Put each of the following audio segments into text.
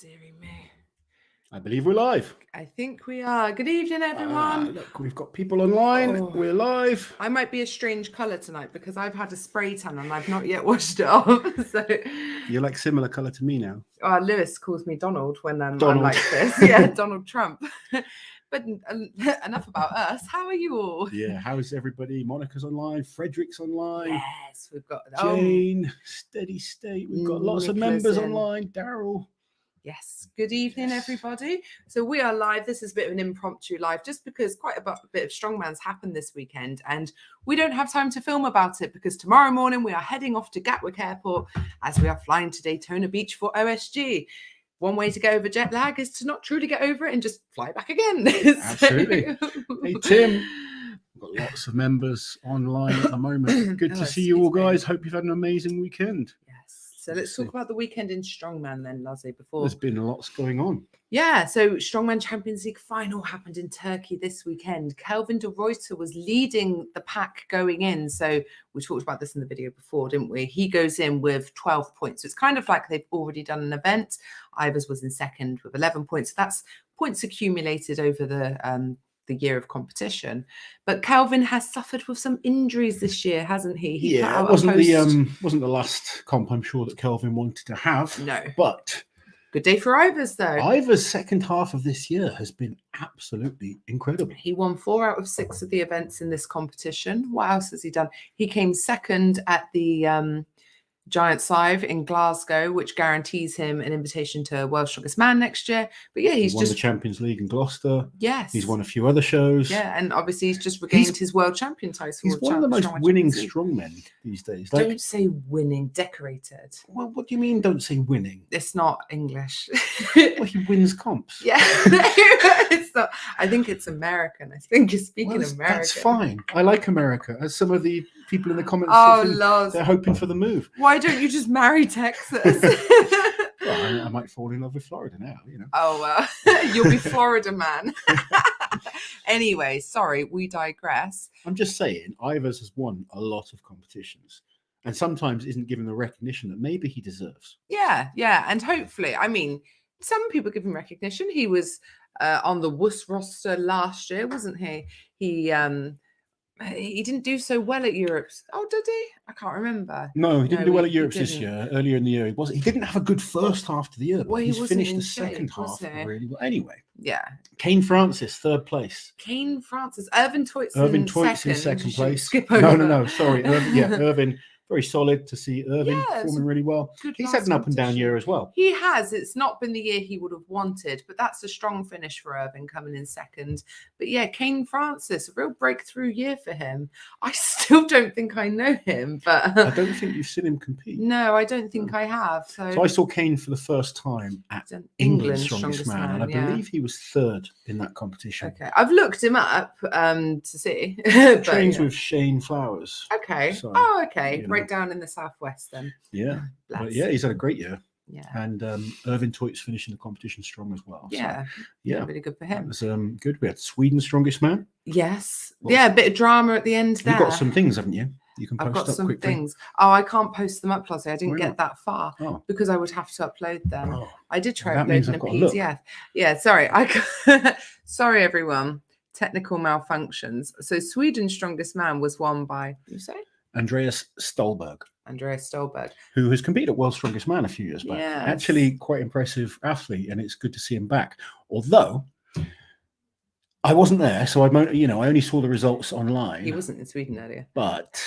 Deary me. I believe we're live. I think we are. Good evening, everyone. Look, we've got people online. Oh. We're live. I might be a strange colour tonight because I've had a spray tan and I've not yet washed it off. So You're like similar colour to me now. Lewis calls me Donald when I'm Donald. like this. Yeah, Donald Trump. But enough about us. How are you all? Yeah, how's everybody? Monica's online. Frederick's online. Yes, we've got Jane, Steady State. We've got lots of members online. Daryl. Yes. Good evening, everybody. So we are live. This is a bit of an impromptu live just because quite a bit of Strongman's happened this weekend and we don't have time to film about it because tomorrow morning we are heading off to Gatwick Airport as we are flying to Daytona Beach for OSG. One way to get over jet lag is to not truly get over it and just fly back again. Absolutely. Hey, Tim. We've got lots of members online at the moment. Good to see you all, guys. Hope you've had an amazing weekend. So let's talk about the weekend in Strongman then, Lozy, before. There's been lots going on. Yeah, so Strongman Champions League final happened in Turkey this weekend. Kelvin de Ruyter was leading the pack going in. So we talked about this in the video before, didn't we? He goes in with 12 points. So it's kind of like they've already done an event. Ivers was in second with 11 points. So that's points accumulated over the year of competition. But Kelvin has suffered with some injuries this year, hasn't he? It wasn't the last comp I'm sure that Kelvin wanted to have. No. But good day for Ivers though. Ivers' second half of this year has been absolutely incredible. He won 4 out of 6 of the events in this competition. What else has he done? He came second at the Giants Live in Glasgow, which guarantees him an invitation to World's Strongest Man next year. But yeah, he's won just the Champions League in Gloucester. Yes, he's won a few other shows. Yeah, and obviously he's just regained his world champion title. He's one of the most winning strongmen these days. Don't say winning, decorated. Well, what do you mean? Don't say winning. It's not English. Well, he wins comps. Yeah, it's not. I think it's American. I think you're speaking American. That's fine. I like America. As some of the people in the comments, they're hoping for the move. Why don't you just marry Texas? Well, I might fall in love with Florida now, you know. Oh, you'll be Florida man. Anyway, sorry, we digress. I'm just saying, Ivers has won a lot of competitions and sometimes isn't given the recognition that maybe he deserves. Yeah. And hopefully, I mean, some people give him recognition. He was on the WUS roster last year, wasn't he? He didn't do so well at Europe's. Oh, did he? I can't remember. No, he didn't do well at Europe's this year. Earlier in the year, he didn't have a good first half to the year. But he's finished the second half really well. Anyway, yeah. Kane Francis, third place. Kane Francis. Irvin Toyts in second place. Skip over. No. Sorry. Irvin. Very solid to see Irvin performing really well. He's had an up and down year as well. He has. It's not been the year he would have wanted, but that's a strong finish for Irvin coming in second. But yeah, Kane Francis, a real breakthrough year for him. I still don't think I know him, but I don't think you've seen him compete. No, I don't think I have. So I saw Kane for the first time at England's Strongest Man, and I believe he was third in that competition. Okay, I've looked him up to see. Trains with Shane Flowers. Okay. So, okay. Right down in the southwest then. Yeah. But yeah, he's had a great year. Yeah. And Irvin Toyts finishing the competition strong as well. Yeah. So, yeah. Really good for him. It was good. We had Sweden's Strongest Man. Yes. A bit of drama at the end there. You've got some things, haven't you? You can post I've got up some quickly. things. Oh, I can't post them up, Lozy. I didn't get that far because I would have to upload them. Oh. I did try uploading a PDF. Yeah, sorry. Sorry, everyone. Technical malfunctions. So Sweden's Strongest Man was won by, you say? Andreas Stolberg, who has competed at World's Strongest Man a few years back. Yes. Actually, quite impressive athlete, and it's good to see him back. Although I wasn't there, so I only saw the results online. He wasn't in Sweden earlier, but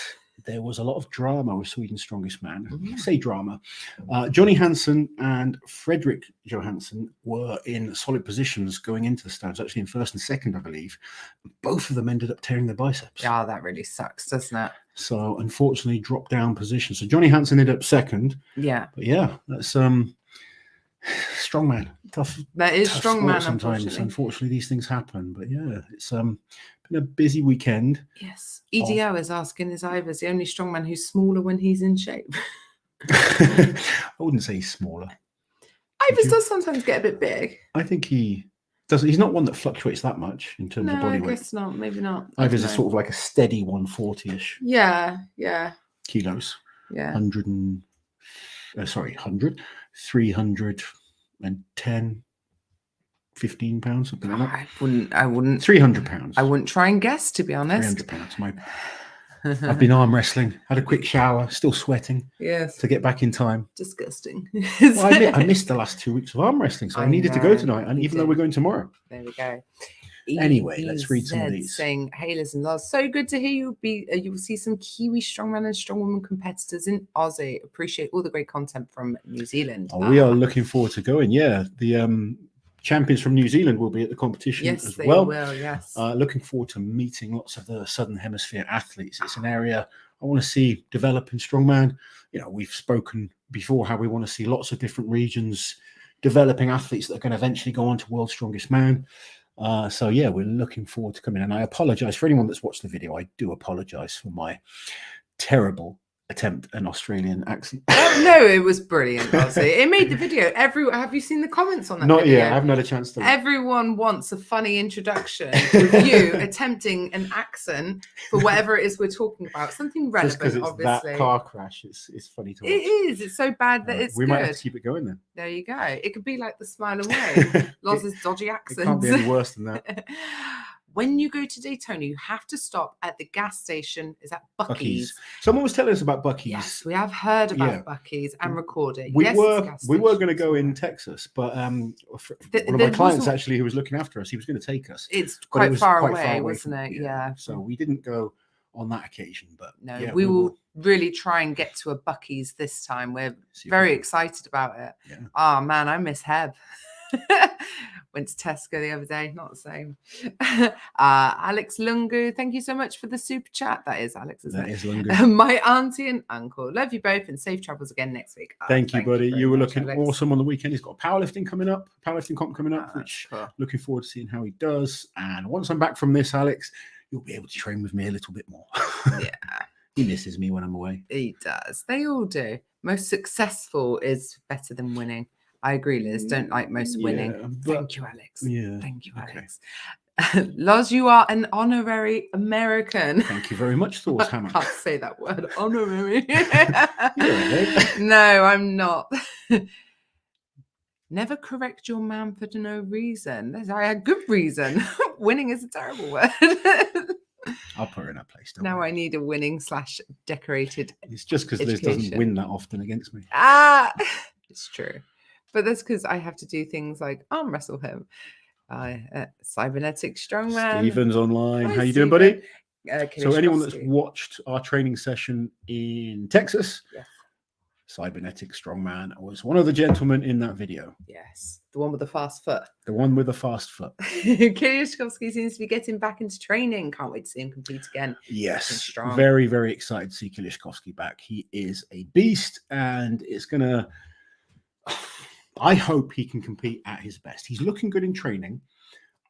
there was a lot of drama with Sweden's Strongest Man. Mm-hmm. Say drama. Johnny Hansen and Frederick Johansson were in solid positions going into the stands, actually in first and second, I believe. Both of them ended up tearing their biceps. Yeah, that really sucks, doesn't it? So unfortunately dropped down position. So Johnny Hansen ended up second. Yeah. But yeah, that's strongman. Tough. That is strongman sometimes. Unfortunately, these things happen. But yeah, it's been a busy weekend. Yes. EDO is asking, is Ivers the only strongman who's smaller when he's in shape? I wouldn't say he's smaller. Ivers does sometimes get a bit big. I think he doesn't. He's not one that fluctuates that much in terms of body weight. I guess not. Maybe not. Ivers is sort of like a steady 140-ish. Yeah. Kilos. Yeah. 300. and 10, 15 pounds, something like that. I wouldn't 300 pounds. I wouldn't try and guess, to be honest. 300 pounds. I've been arm wrestling, had a quick shower, still sweating. Yes. To get back in time. Disgusting. Well, I missed the last 2 weeks of arm wrestling, so I needed to go tonight, and even though we're going tomorrow. There we go. Anyway, let's read some of these. Saying, hey, Liz and Loz, so good to hear you. You will see some Kiwi strongman and strongwoman competitors in Aussie. Appreciate all the great content from New Zealand. Oh, we are looking forward to going. Yeah, the champions from New Zealand will be at the competition as well. Will, yes. Looking forward to meeting lots of the Southern Hemisphere athletes. It's an area I want to see develop in strongman. We've spoken before how we want to see lots of different regions developing athletes that are going to eventually go on to World's Strongest Man. So yeah, we're looking forward to coming. And I apologize for anyone that's watched the video. I do apologize for my terrible attempt at an Australian accent. No, it was brilliant, Aussie. It made the video. Have you seen the comments on that Not video? yet. I haven't had a chance to. Everyone wants a funny introduction with you attempting an accent for whatever it is we're talking about. Something relevant, Just because it's obviously. that car crash, it's funny to watch. It is. It's so bad that it's we good. might have to keep it going then. There you go. It could be like the Smile and Wave. Loz's dodgy accents. It can't be any worse than that. When you go to Daytona, you have to stop at the gas station. Is that Buc-ee's? Someone was telling us about Buc-ee's. Yes, we have heard about Buc-ee's and recorded. We were going to go in Texas, but one of my clients actually who was looking after us, he was going to take us. It's quite far away, wasn't it? Yeah. So we didn't go on that occasion, but no, we will really try and get to a Buc-ee's this time. We're very excited about it. Yeah. Oh man, I miss Heb. Went to Tesco the other day, not the same. Alex Lungu, thank you so much for the super chat. That is Alex, isn't it? That is Lungu. My auntie and uncle. Love you both and safe travels again next week. Thank you, buddy. You were looking awesome on the weekend. He's got powerlifting coming up, powerlifting comp coming up, which looking forward to seeing how he does. And once I'm back from this, Alex, you'll be able to train with me a little bit more. Yeah. He misses me when I'm away. He does. They all do. Most successful is better than winning. I agree, Liz. Don't like most winning. Thank you, Alex. Yeah. Thank you, Alex. Loz, you are an honorary American. Thank you very much, Thor's Hammer. I can't say that word. Honorary. No, I'm not. Never correct your man for no reason. I had good reason. Winning is a terrible word. I'll put her in her place. Now I need a winning/decorated. It's just because Liz doesn't win that often against me. It's true. But that's because I have to do things like arm wrestle him. Cybernetic Strongman. Stephen's online. How you doing, buddy? So anyone that's watched our training session in Texas, Cybernetic Strongman was one of the gentlemen in that video. Yes. The one with the fast foot. The one with the fast foot. Kieliszkowski seems to be getting back into training. Can't wait to see him compete again. Yes. Very, very excited to see Kieliszkowski back. He is a beast, and it's going to... I hope he can compete at his best. He's looking good in training.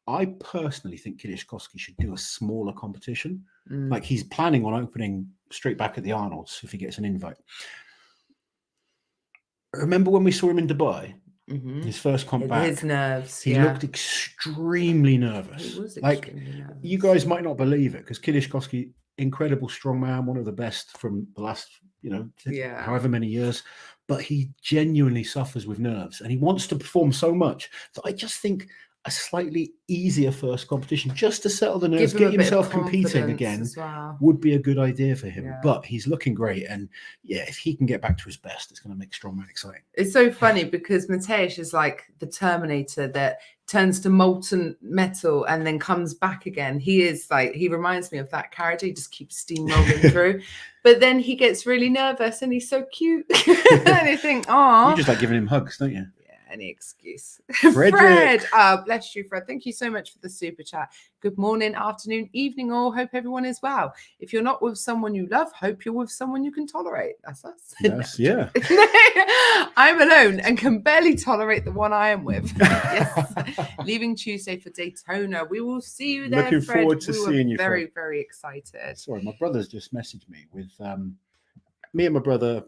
I personally think Kieliszkowski should do a smaller competition. Like he's planning on opening straight back at the Arnolds if he gets an invite. Remember when we saw him in Dubai? His first comp back. His nerves. He looked extremely nervous. He was extremely nervous. You guys might not believe it because Kieliszkowski, incredible strongman, one of the best from the last, however many years. But he genuinely suffers with nerves and he wants to perform so much that I just think a slightly easier first competition just to settle the nerves, get himself competing again would be a good idea for him. But he's looking great. And if he can get back to his best, it's going to make Strongman exciting. It's so funny because Mateusz is like the Terminator that turns to molten metal and then comes back again. He reminds me of that character. He just keeps steamrolling through. But then he gets really nervous and he's so cute. And you think, oh. You just like giving him hugs, don't you? Any excuse. Fred. Bless you, Fred. Thank you so much for the super chat. Good morning, afternoon, evening, all. Hope everyone is well. If you're not with someone you love, hope you're with someone you can tolerate. That's us. Yes, yeah. I'm alone and can barely tolerate the one I am with. Yes. Leaving Tuesday for Daytona. We will see you there, Looking Fred. forward to seeing you, very, Fred. very excited. Sorry, my brother's just messaged me with me and my brother.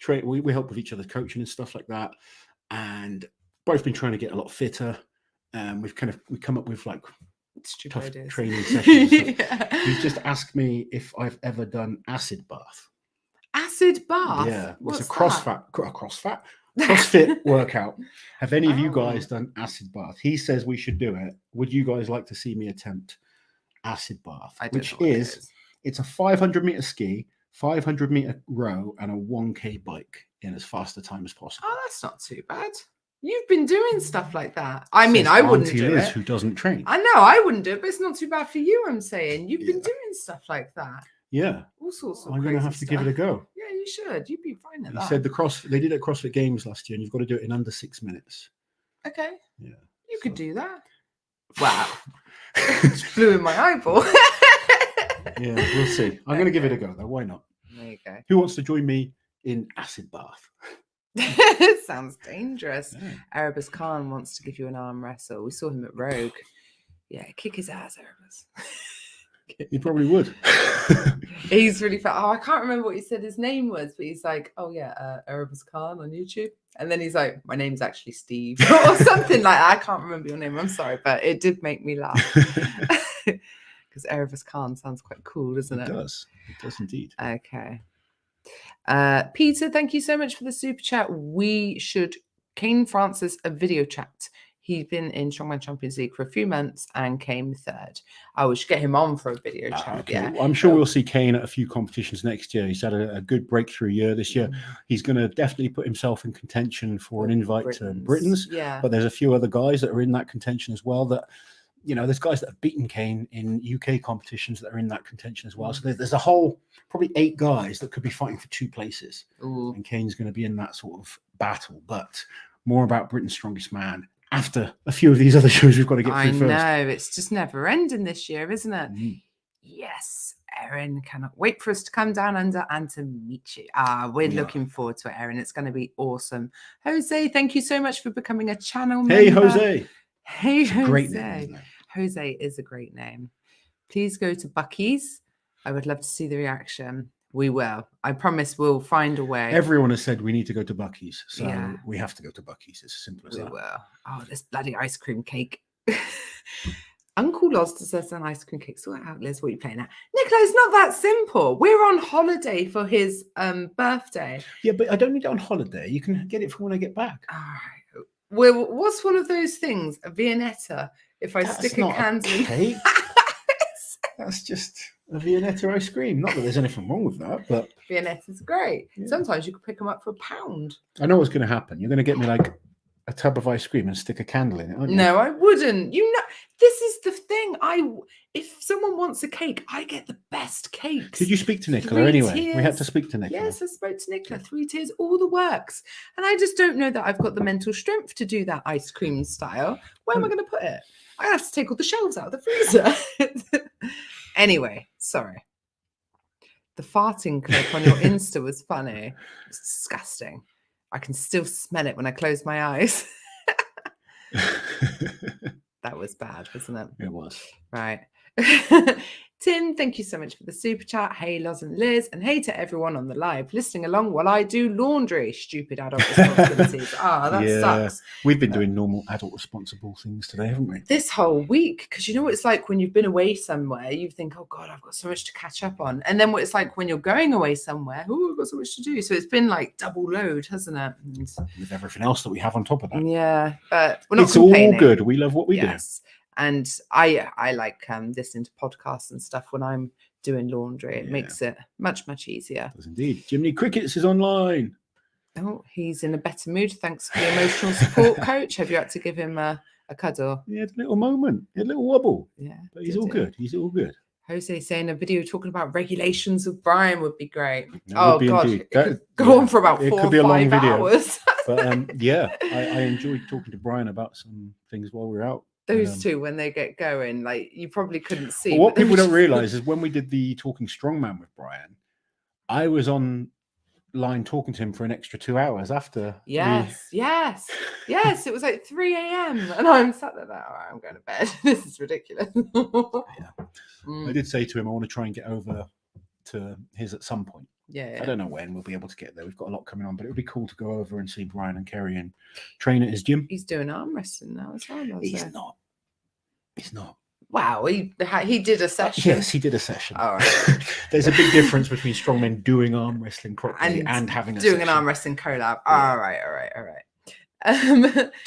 We help with each other's coaching and stuff like that. And both been trying to get a lot fitter. We've come up with like tough training sessions. He's just asked me if I've ever done acid bath. Acid bath? Yeah. What's it's a crossfit. CrossFit workout. Have any of you guys done acid bath? He says we should do it. Would you guys like to see me attempt acid bath? Which is, it's a 500-meter ski, 500-meter row, and a 1K bike in as fast a time as possible. Oh, that's not too bad. You've been doing stuff like that. I mean, I wouldn't do Liz, it. Who doesn't train? I know I wouldn't do it, but it's not too bad for you. I'm saying you've been doing stuff like that. Yeah, all sorts of. I'm going to have to give it a go. Yeah, you should. You'd be fine at that. He said they did it at CrossFit Games last year, and you've got to do it in under 6 minutes. Okay. Yeah, you could do that. Wow, just flew in my eyeball. Yeah, we'll see. I'm going to give it a go though. Why not? There you go. Who wants to join me in acid bath? Sounds dangerous. Yeah. Erebus Khan wants to give you an arm wrestle. We saw him at Rogue. Yeah, kick his ass, Erebus. He probably would. He's really fat. Oh, I can't remember what he said his name was, but he's like, oh yeah, Erebus Khan on YouTube. And then he's like, my name's actually Steve or something like that. I can't remember your name. I'm sorry, but it did make me laugh. Because Erebus Khan sounds quite cool, doesn't it? It does. It does indeed. Okay. Peter, thank you so much for the super chat. We should Kane Francis a video chat. He's been in Strongman Champions League for a few months and came third. We should get him on for a video chat. Okay. Yeah, I'm sure we'll see Kane at a few competitions next year. He's had a good breakthrough year this year. He's going to definitely put himself in contention for an invite to Britain's. Yeah, but there's a few other guys that are in that contention as well. That, you know, there's guys that have beaten Kane in UK competitions that are in that contention as well. So there's a whole probably 8 guys that could be fighting for 2 places. Ooh. And Kane's going to be in that sort of battle. But more about Britain's Strongest Man after a few of these other shows we've got to get through first. I know, it's just never ending this year, isn't it? Yes, Erin, cannot wait for us to come down under and to meet you. We're looking forward to it, Erin. It's going to be awesome. Jose, thank you so much for becoming a channel member. Hey, Jose. Hey, Jose. Great name, isn't it? Jose is a great name. Please go to Buc-ee's. I would love to see the reaction. We will. I promise we'll find a way. Everyone has said we need to go to Buc-ee's, so we have to go to Buc-ee's. It's as simple as that. We will. Oh, this bloody ice cream cake. Uncle Loz says an ice cream cake. Sort it out, Liz. What are you playing at? Nicola, it's not that simple. We're on holiday for his birthday. Yeah, but I don't need it on holiday. You can get it for when I get back. All right. Well, what's one of those things? A Viennetta. If I stick a candle in. That's just a Viennetta ice cream. Not that there's anything wrong with that, but Viennetta's great. Yeah. Sometimes you could pick them up for £1. I know what's going to happen. You're going to get me like a tub of ice cream and stick a candle in it, aren't you? No, I wouldn't. You know, this is the thing. If someone wants a cake, I get the best cakes. Did you speak to Nicola 3 anyway? tiers. We had to speak to Nicola. Yes, I spoke to Nicola. 3 tiers, all the works. And I just don't know that I've got the mental strength to do that ice cream style. Where am I going to put it? I have to take all the shelves out of the freezer. Anyway, sorry. The farting clip on your Insta was funny. It's disgusting. I can still smell it when I close my eyes. That was bad, wasn't it? It was. Right. Tim, thank you so much for the super chat. Hey, Loz and Liz, and hey to everyone on the live listening along while I do laundry. Stupid adult responsibilities. That sucks. We've been doing normal adult responsible things today, haven't we? This whole week, because you know what it's like when you've been away somewhere, you think, oh God, I've got so much to catch up on. And then what it's like when you're going away somewhere, oh, I've got so much to do. So it's been like double load, hasn't it? And with everything else that we have on top of that. Yeah, but we're not it's complaining. all good. We love what we do. And I like listening to podcasts and stuff when I'm doing laundry. It makes it much, much easier. It does indeed. Jiminy Crickets is online. Oh, he's in a better mood. Thanks for the emotional support, coach. Have you had to give him a cuddle? He had a little moment, a little wobble. Yeah. But he's all good. He's all good. Jose saying a video talking about regulations of Brian would be great. That would be God, indeed. it could go on for about 4 or 5 hours. But I enjoyed talking to Brian about some things while we were out. Those two, when they get going, like you probably couldn't see. What people don't realize is when we did the Talking Strongman with Brian, I was on line talking to him for an extra 2 hours after. Yes. It was like 3 a.m. and I'm sat there like, all right, I'm going to bed. This is ridiculous. I did say to him, I want to try and get over to his at some point. Yeah. I don't know when we'll be able to get there. We've got a lot coming on, but it would be cool to go over and see Brian and Kerry and train at his gym. He's doing arm wrestling now as well. He's not. Wow, he did a session. Yes, he did a session. All right. There's a big difference between strongmen doing arm wrestling properly and having a doing session. an arm wrestling collab. Yeah. All right.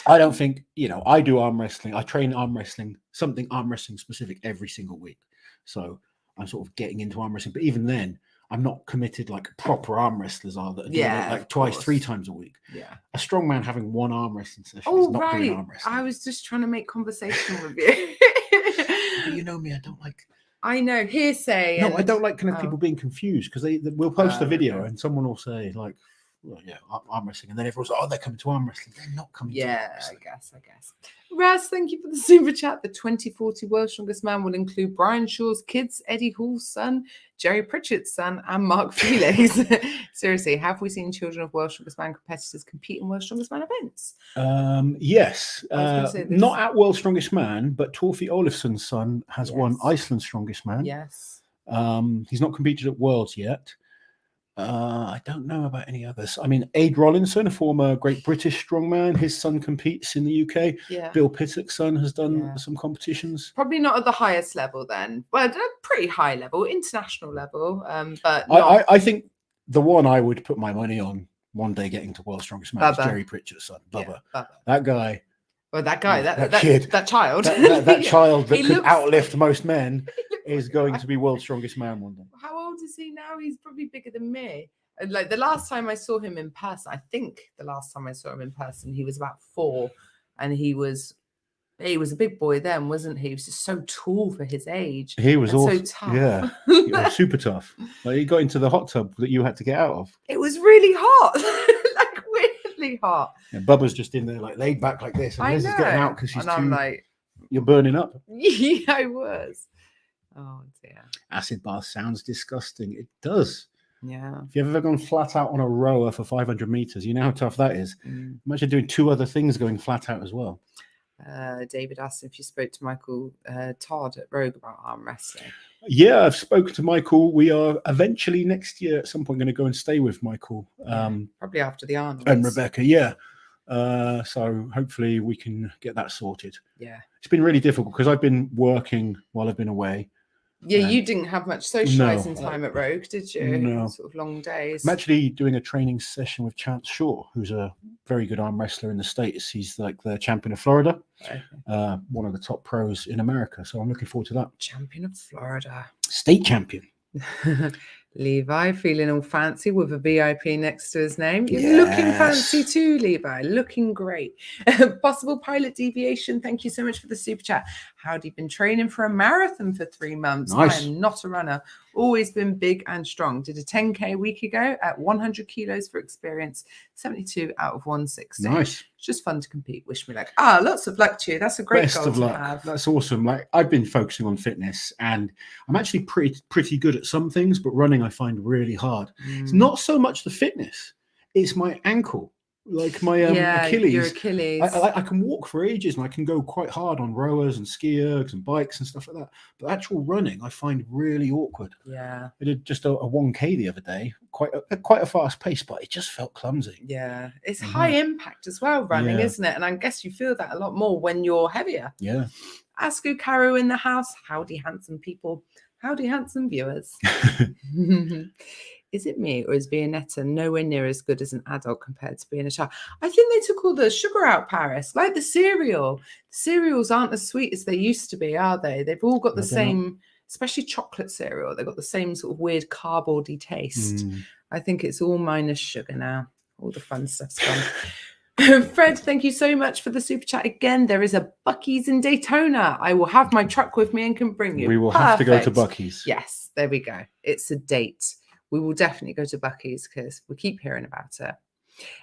I don't think, I do arm wrestling. I train arm wrestling specific every single week. So I'm sort of getting into arm wrestling. But even then, I'm not committed like proper arm wrestlers are that are doing it like twice, 3 times a week. Yeah. A strongman having one arm wrestling session is not doing arm wrestling. I was just trying to make conversation with you. But you know me, I don't like. I know hearsay. No, I don't like kind of people being confused because we'll post a video okay. and someone will say like, well, yeah, arm wrestling, and then everyone's like, oh, they're coming to arm wrestling. They're not coming to arm wrestling. I guess. Raz, thank you for the super chat. The 2040 World's Strongest Man will include Brian Shaw's kids, Eddie Hall's son, Jerry Pritchard's son, and Mark Felix. Seriously, have we seen children of World's Strongest Man competitors compete in World's Strongest Man events? Yes. Not at World's Strongest Man, but Torfi Olafsson's son has won Iceland's Strongest Man. Yes. He's not competed at Worlds yet. I don't know about any others. I mean, Aid Rollinson, a former Great British strongman, his son competes in the UK. Yeah. Bill Pittock's son has done some competitions. Probably not at the highest level then. Well, at a pretty high level, international level. But I think the one I would put my money on one day getting to World's Strongest Man is Jerry Pritchard's son, Bubba. Bubba. That guy. Well, that guy, that kid, that child, that child that could outlift most men is going to be World's Strongest Man one day. How old is he now? He's probably bigger than me. Like the last time I saw him in person, I think the last time I saw him in person, he was about 4, and he was a big boy then, wasn't he? He was just so tall for his age. He was also so tough. Yeah, super tough. Like he got into the hot tub that you had to get out of. It was really hot. Like weirdly hot. And Bubba's just in there, like laid back like this, and Liz is getting out because she's I'm like, you're burning up. Yeah, I was. Oh dear. Acid bath sounds disgusting. It does. Yeah. If you've ever gone flat out on a rower for 500 meters, you know how tough that is. Imagine doing 2 other things going flat out as well. David asked if you spoke to Michael Todd at Rogue about arm wrestling. Yeah, I've spoken to Michael. We are eventually next year at some point going to go and stay with Michael. Probably after the Arnold. And Rebecca, yeah. So hopefully we can get that sorted. Yeah. It's been really difficult because I've been working while I've been away. Yeah, you didn't have much socializing time at Rogue, did you? No. Sort of long days. I'm actually doing a training session with Chance Shaw, who's a very good arm wrestler in the States. He's like the champion of Florida, one of the top pros in America. So I'm looking forward to that. Champion of Florida. State champion. Levi feeling all fancy with a VIP next to his name. You're looking fancy too, Levi. Looking great. Possible pilot deviation. Thank you so much for the super chat. How'd you been training for a marathon for 3 months? Nice. I am not a runner. Always been big and strong. Did a 10K a week ago at 100 kilos for experience. 72 out of 160. Nice. It's just fun to compete. Wish me luck. Lots of luck to you. That's a great Best goal of to luck. have. That's awesome. Like I've been focusing on fitness, and I'm actually pretty good at some things, but running I find really hard. It's not so much the fitness; it's my ankle, like my Achilles. Your Achilles. I can walk for ages, and I can go quite hard on rowers and ski ergs and bikes and stuff like that. But actual running, I find really awkward. Yeah, I did just a 1K the other day, quite a fast pace, but it just felt clumsy. Yeah, it's high impact as well, running, isn't it? And I guess you feel that a lot more when you're heavier. Yeah. Asku Caro in the house. Howdy, handsome people. Howdy, handsome viewers. Is it me, or is Viennetta nowhere near as good as an adult compared to being a child? I think they took all the sugar out, Paris, like the cereal. The cereals aren't as sweet as they used to be, are they? They've all got the same, especially chocolate cereal. They've got the same sort of weird cardboardy taste. I think it's all minus sugar now. All the fun stuff's gone. Fred, thank you so much for the super chat again. There is a Buc-ee's in Daytona. I will have my truck with me and can bring you. We will have to go to Buc-ee's. Yes, there we go. It's a date. We will definitely go to Buc-ee's because we keep hearing about it.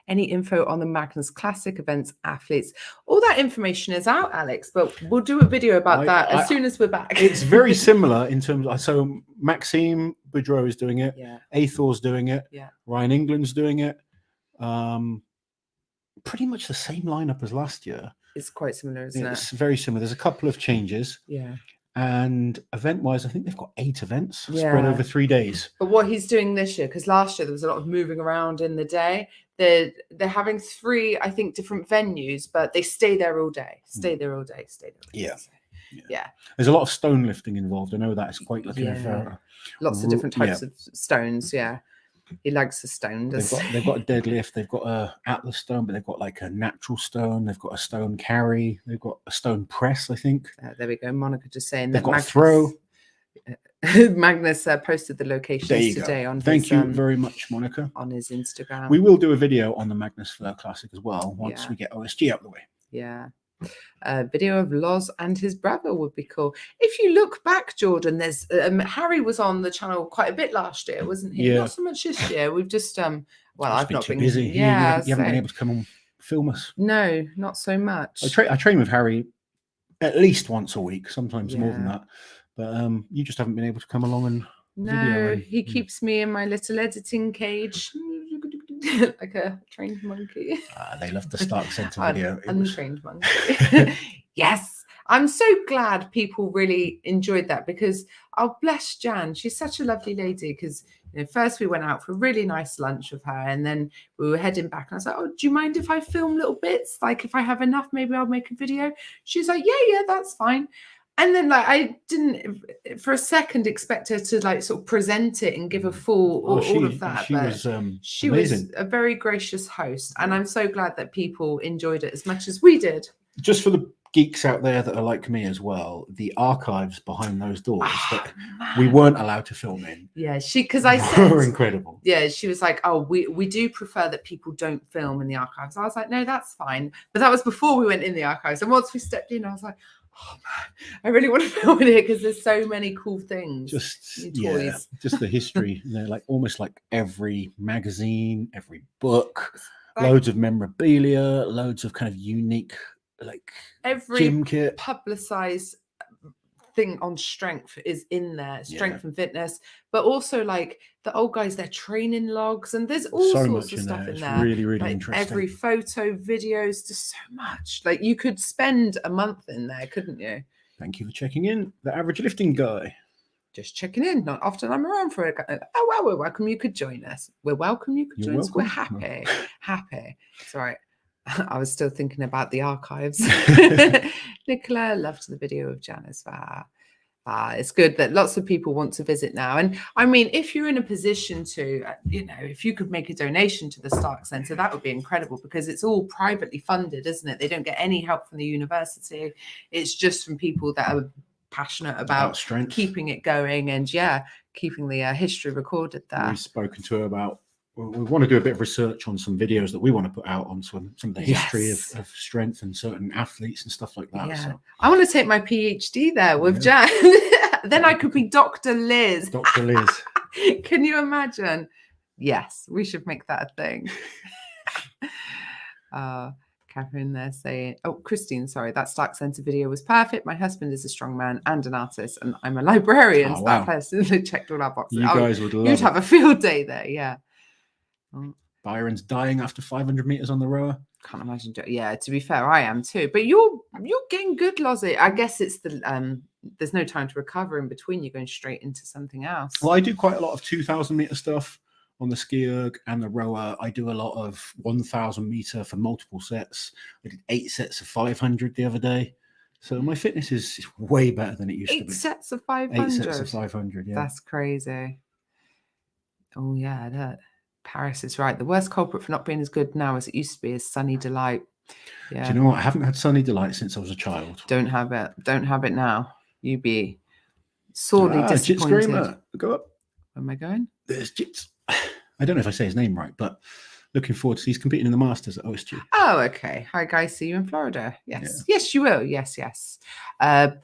Any info on the Magnus Classic events, athletes? All that information is out, Alex, but we'll do a video about that as soon as we're back. It's very similar in terms of, so Maxime Boudreau is doing it. Yeah. Athor's doing it. Yeah. Ryan England's doing it. Pretty much the same lineup as last year. It's quite similar, isn't it? It's very similar. There's a couple of changes. Yeah. And event-wise, I think they've got 8 events spread over 3 days. But what he's doing this year, because last year there was a lot of moving around in the day, they're having 3, I think, different venues, but they stay there all day. Stay there all day. Yeah. Yeah. There's a lot of stone lifting involved. I know that is quite like lots of different types of stones. Yeah. He likes the stone. They've got a deadlift. They've got a atlas stone, but they've got like a natural stone. They've got a stone carry. They've got a stone press, I think. There we go. Monica just saying they've that got a throw. Magnus posted the locations today on Thank you very much, Monica. On his Instagram. We will do a video on the Magnus Fleur Classic as well once we get OSG out of the way. Yeah. A video of Loz and his brother would be cool. If you look back, Jordan, there's Harry was on the channel quite a bit last year, wasn't he? Not so much this year. We've just well, I've not been busy. Yeah, you haven't been able to come and film us. No, not so much. I train with Harry at least once a week, sometimes more than that. But you just haven't been able to come along and video. He keeps me in my little editing cage. Like a trained monkey. They love the Stark Centre video. Untrained monkey. Yes. I'm so glad people really enjoyed that because bless Jan. She's such a lovely lady because first we went out for a really nice lunch with her and then we were heading back and I was like, oh, do you mind if I film little bits? Like if I have enough, maybe I'll make a video. She's like, yeah, that's fine. And then like I didn't for a second expect her to like sort of present it and give a full all of that. She was a very gracious host and I'm so glad that people enjoyed it as much as we did. Just for the geeks out there that are like me as well, the archives behind those doors that we weren't allowed to film in. Yeah, because I said were incredible. Yeah, she was like, oh, we do prefer that people don't film in the archives. I was like, no, that's fine. But that was before we went in the archives. And once we stepped in, I was like, oh man, I really want to film in here because there's so many cool things. Just the history, like almost like every magazine, every book, loads of memorabilia, loads of kind of unique like every gym kit, publicized thing on strength is in there, strength and fitness, but also like the old guys, their training logs, and there's all sorts of stuff in there. Really, really like interesting. Every photo, videos, just so much. Like you could spend a month in there, couldn't you? Thank you for checking in, the average lifting guy. Just checking in. Not often I'm around for it. Oh well, we're welcome. You could join us. We're welcome. You could join us. We're happy. Happy. It's all right. I was still thinking about the archives. Nicola loved the video of Jan as well. It's good that lots of people want to visit now. And I mean, if you're in a position to, if you could make a donation to the Stark Centre, that would be incredible because it's all privately funded, isn't it? They don't get any help from the university. It's just from people that are passionate about strength, keeping it going and keeping the history recorded there. We've spoken to her about we want to do a bit of research on some videos that we want to put out on some of the history of strength and certain athletes and stuff like that. Yeah. So. I want to take my PhD there with Jan. Then I could be Dr. Liz. Dr. Liz. Can you imagine? Yes, we should make that a thing. Catherine there saying, Christine, sorry, that Stark Centre video was perfect. My husband is a strongman and an artist, and I'm a librarian. So that person that checked all our boxes. You guys would love You'd have a field day there, yeah. Byron's dying after 500 meters on the rower. Can't imagine. Yeah, to be fair, I am too. But you're getting good, Lozi. I guess it's the there's no time to recover in between. You're going straight into something else. Well, I do quite a lot of 2,000 meter stuff on the ski erg and the rower. I do a lot of 1,000 meter for multiple sets. I did 8 sets of 500 the other day. So my fitness is way better than it used to be. 8 sets of 500. 8 sets of 500. Yeah, that's crazy. Oh yeah, that Paris is right. The worst culprit for not being as good now as it used to be is Sunny Delight. Yeah. Do you know what? I haven't had Sunny Delight since I was a child. Don't have it. Don't have it now. You be sorely disappointed. Screamer. Go up. Where am I going? There's Jits. I don't know if I say his name right, but looking forward to he's competing in the Masters at OSG. Oh, okay. Hi guys, see you in Florida. Yes. Yeah. Yes, you will. Yes.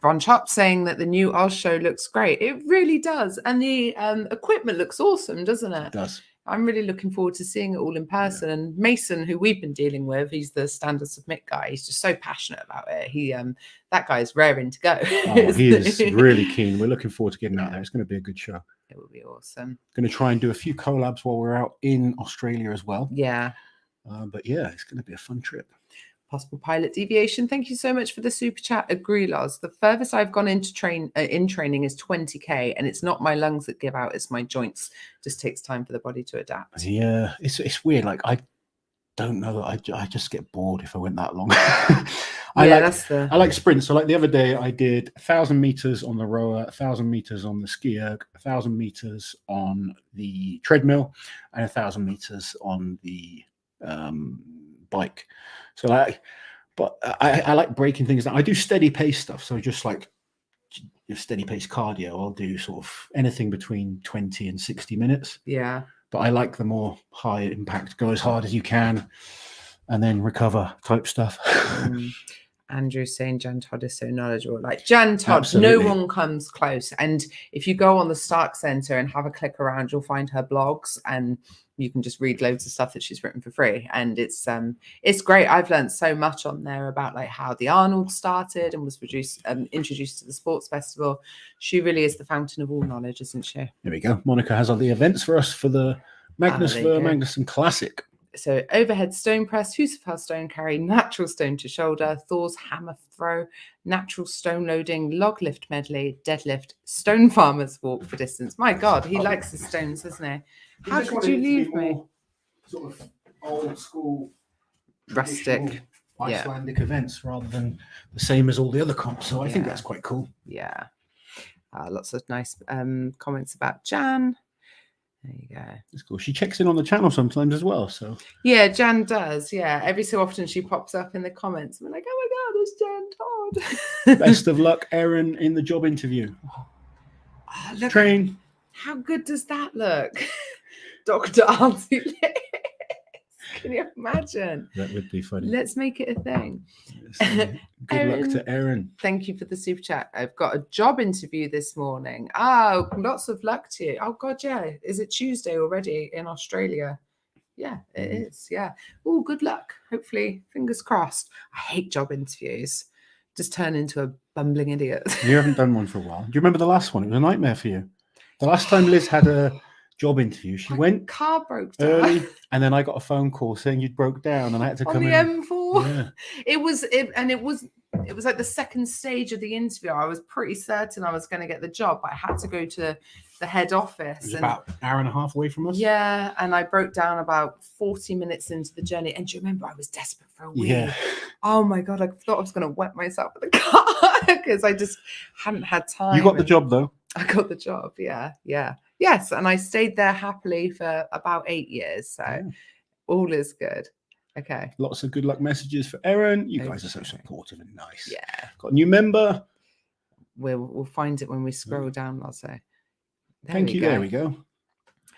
Von Chop saying that the new Oz show looks great. It really does. And the equipment looks awesome, doesn't it? It does. I'm really looking forward to seeing it all in person. Yeah. And Mason, who we've been dealing with, he's the standard submit guy. He's just so passionate about it. He that guy's raring to go. Oh, he is really keen. We're looking forward to getting out there. It's going to be a good show. It will be awesome. Going to try and do a few collabs while we're out in Australia as well. Yeah. But yeah, it's going to be a fun trip. Possible pilot deviation. Thank you so much for the super chat. Agree, Loz. The furthest I've gone into training is 20k, and it's not my lungs that give out; it's my joints. Just takes time for the body to adapt. Yeah, it's weird. Like don't know that I just get bored if I went that long. I like sprints. So like the other day I did 1,000 meters on the rower, 1,000 meters on the ski erg, 1,000 meters on the treadmill, and 1,000 meters on the bike. So I like breaking things down. I do steady pace stuff. So just like steady pace cardio, I'll do sort of anything between 20 and 60 minutes. Yeah. But I like the more high impact, go as hard as you can and then recover type stuff. Andrew's saying Jan Todd is so knowledgeable. Like Jan Todd, Absolutely. no one comes close. And if you go on the Stark Center and have a click around, you'll find her blogs and you can just read loads of stuff that she's written for free. And it's great. I've learned so much on there about like how the Arnold started and was introduced to the sports festival. She really is the fountain of all knowledge, isn't she? There we go. Monica has all the events for us for the Magnus Magnuson Classic. So overhead stone press, Husafel stone carry, natural stone to shoulder, Thor's hammer throw, natural stone loading, log lift medley, deadlift, stone farmer's walk for distance. My God, he likes his stones, doesn't he? How could you leave me? Sort of old school, rustic, Icelandic events rather than the same as all the other comps. So I think that's quite cool. Yeah. Lots of nice comments about Jan. There you go. That's cool. She checks in on the channel sometimes as well. So yeah, Jan does. Yeah, every so often she pops up in the comments. I'm like, oh my God, it's Jan Todd. Best of luck, Erin, in the job interview. Look, Train. How good does that look, Dr. Auntie Liz? Can you imagine? That would be funny. Let's make it a thing. Good luck to Erin. Thank you for the super chat. I've got a job interview this morning. Oh, lots of luck to you. Oh, God, yeah. Is it Tuesday already in Australia? Yeah, it is. Yeah. Oh, good luck. Hopefully, fingers crossed. I hate job interviews. Just turn into a bumbling idiot. You haven't done one for a while. Do you remember the last one? It was a nightmare for you. The last time Liz had a job interview, she went car broke down early, and then I got a phone call saying you'd broke down, and I had to come on the in. M4. Yeah. It was like the second stage of the interview. I was pretty certain I was going to get the job, but I had to go to the head office. It was about an hour and a half away from us. Yeah, and I broke down about 40 minutes into the journey. And do you remember I was desperate for a wee? Yeah. Oh my God, I thought I was going to wet myself with the car because I just hadn't had time. You got the job though. I got the job. Yeah. Yes, and I stayed there happily for about 8 years. So all is good. Okay. Lots of good luck messages for Erin. You guys are so supportive and nice. Yeah. Got a new member. We'll find it when we scroll down, I'll say. Thank you. There we go.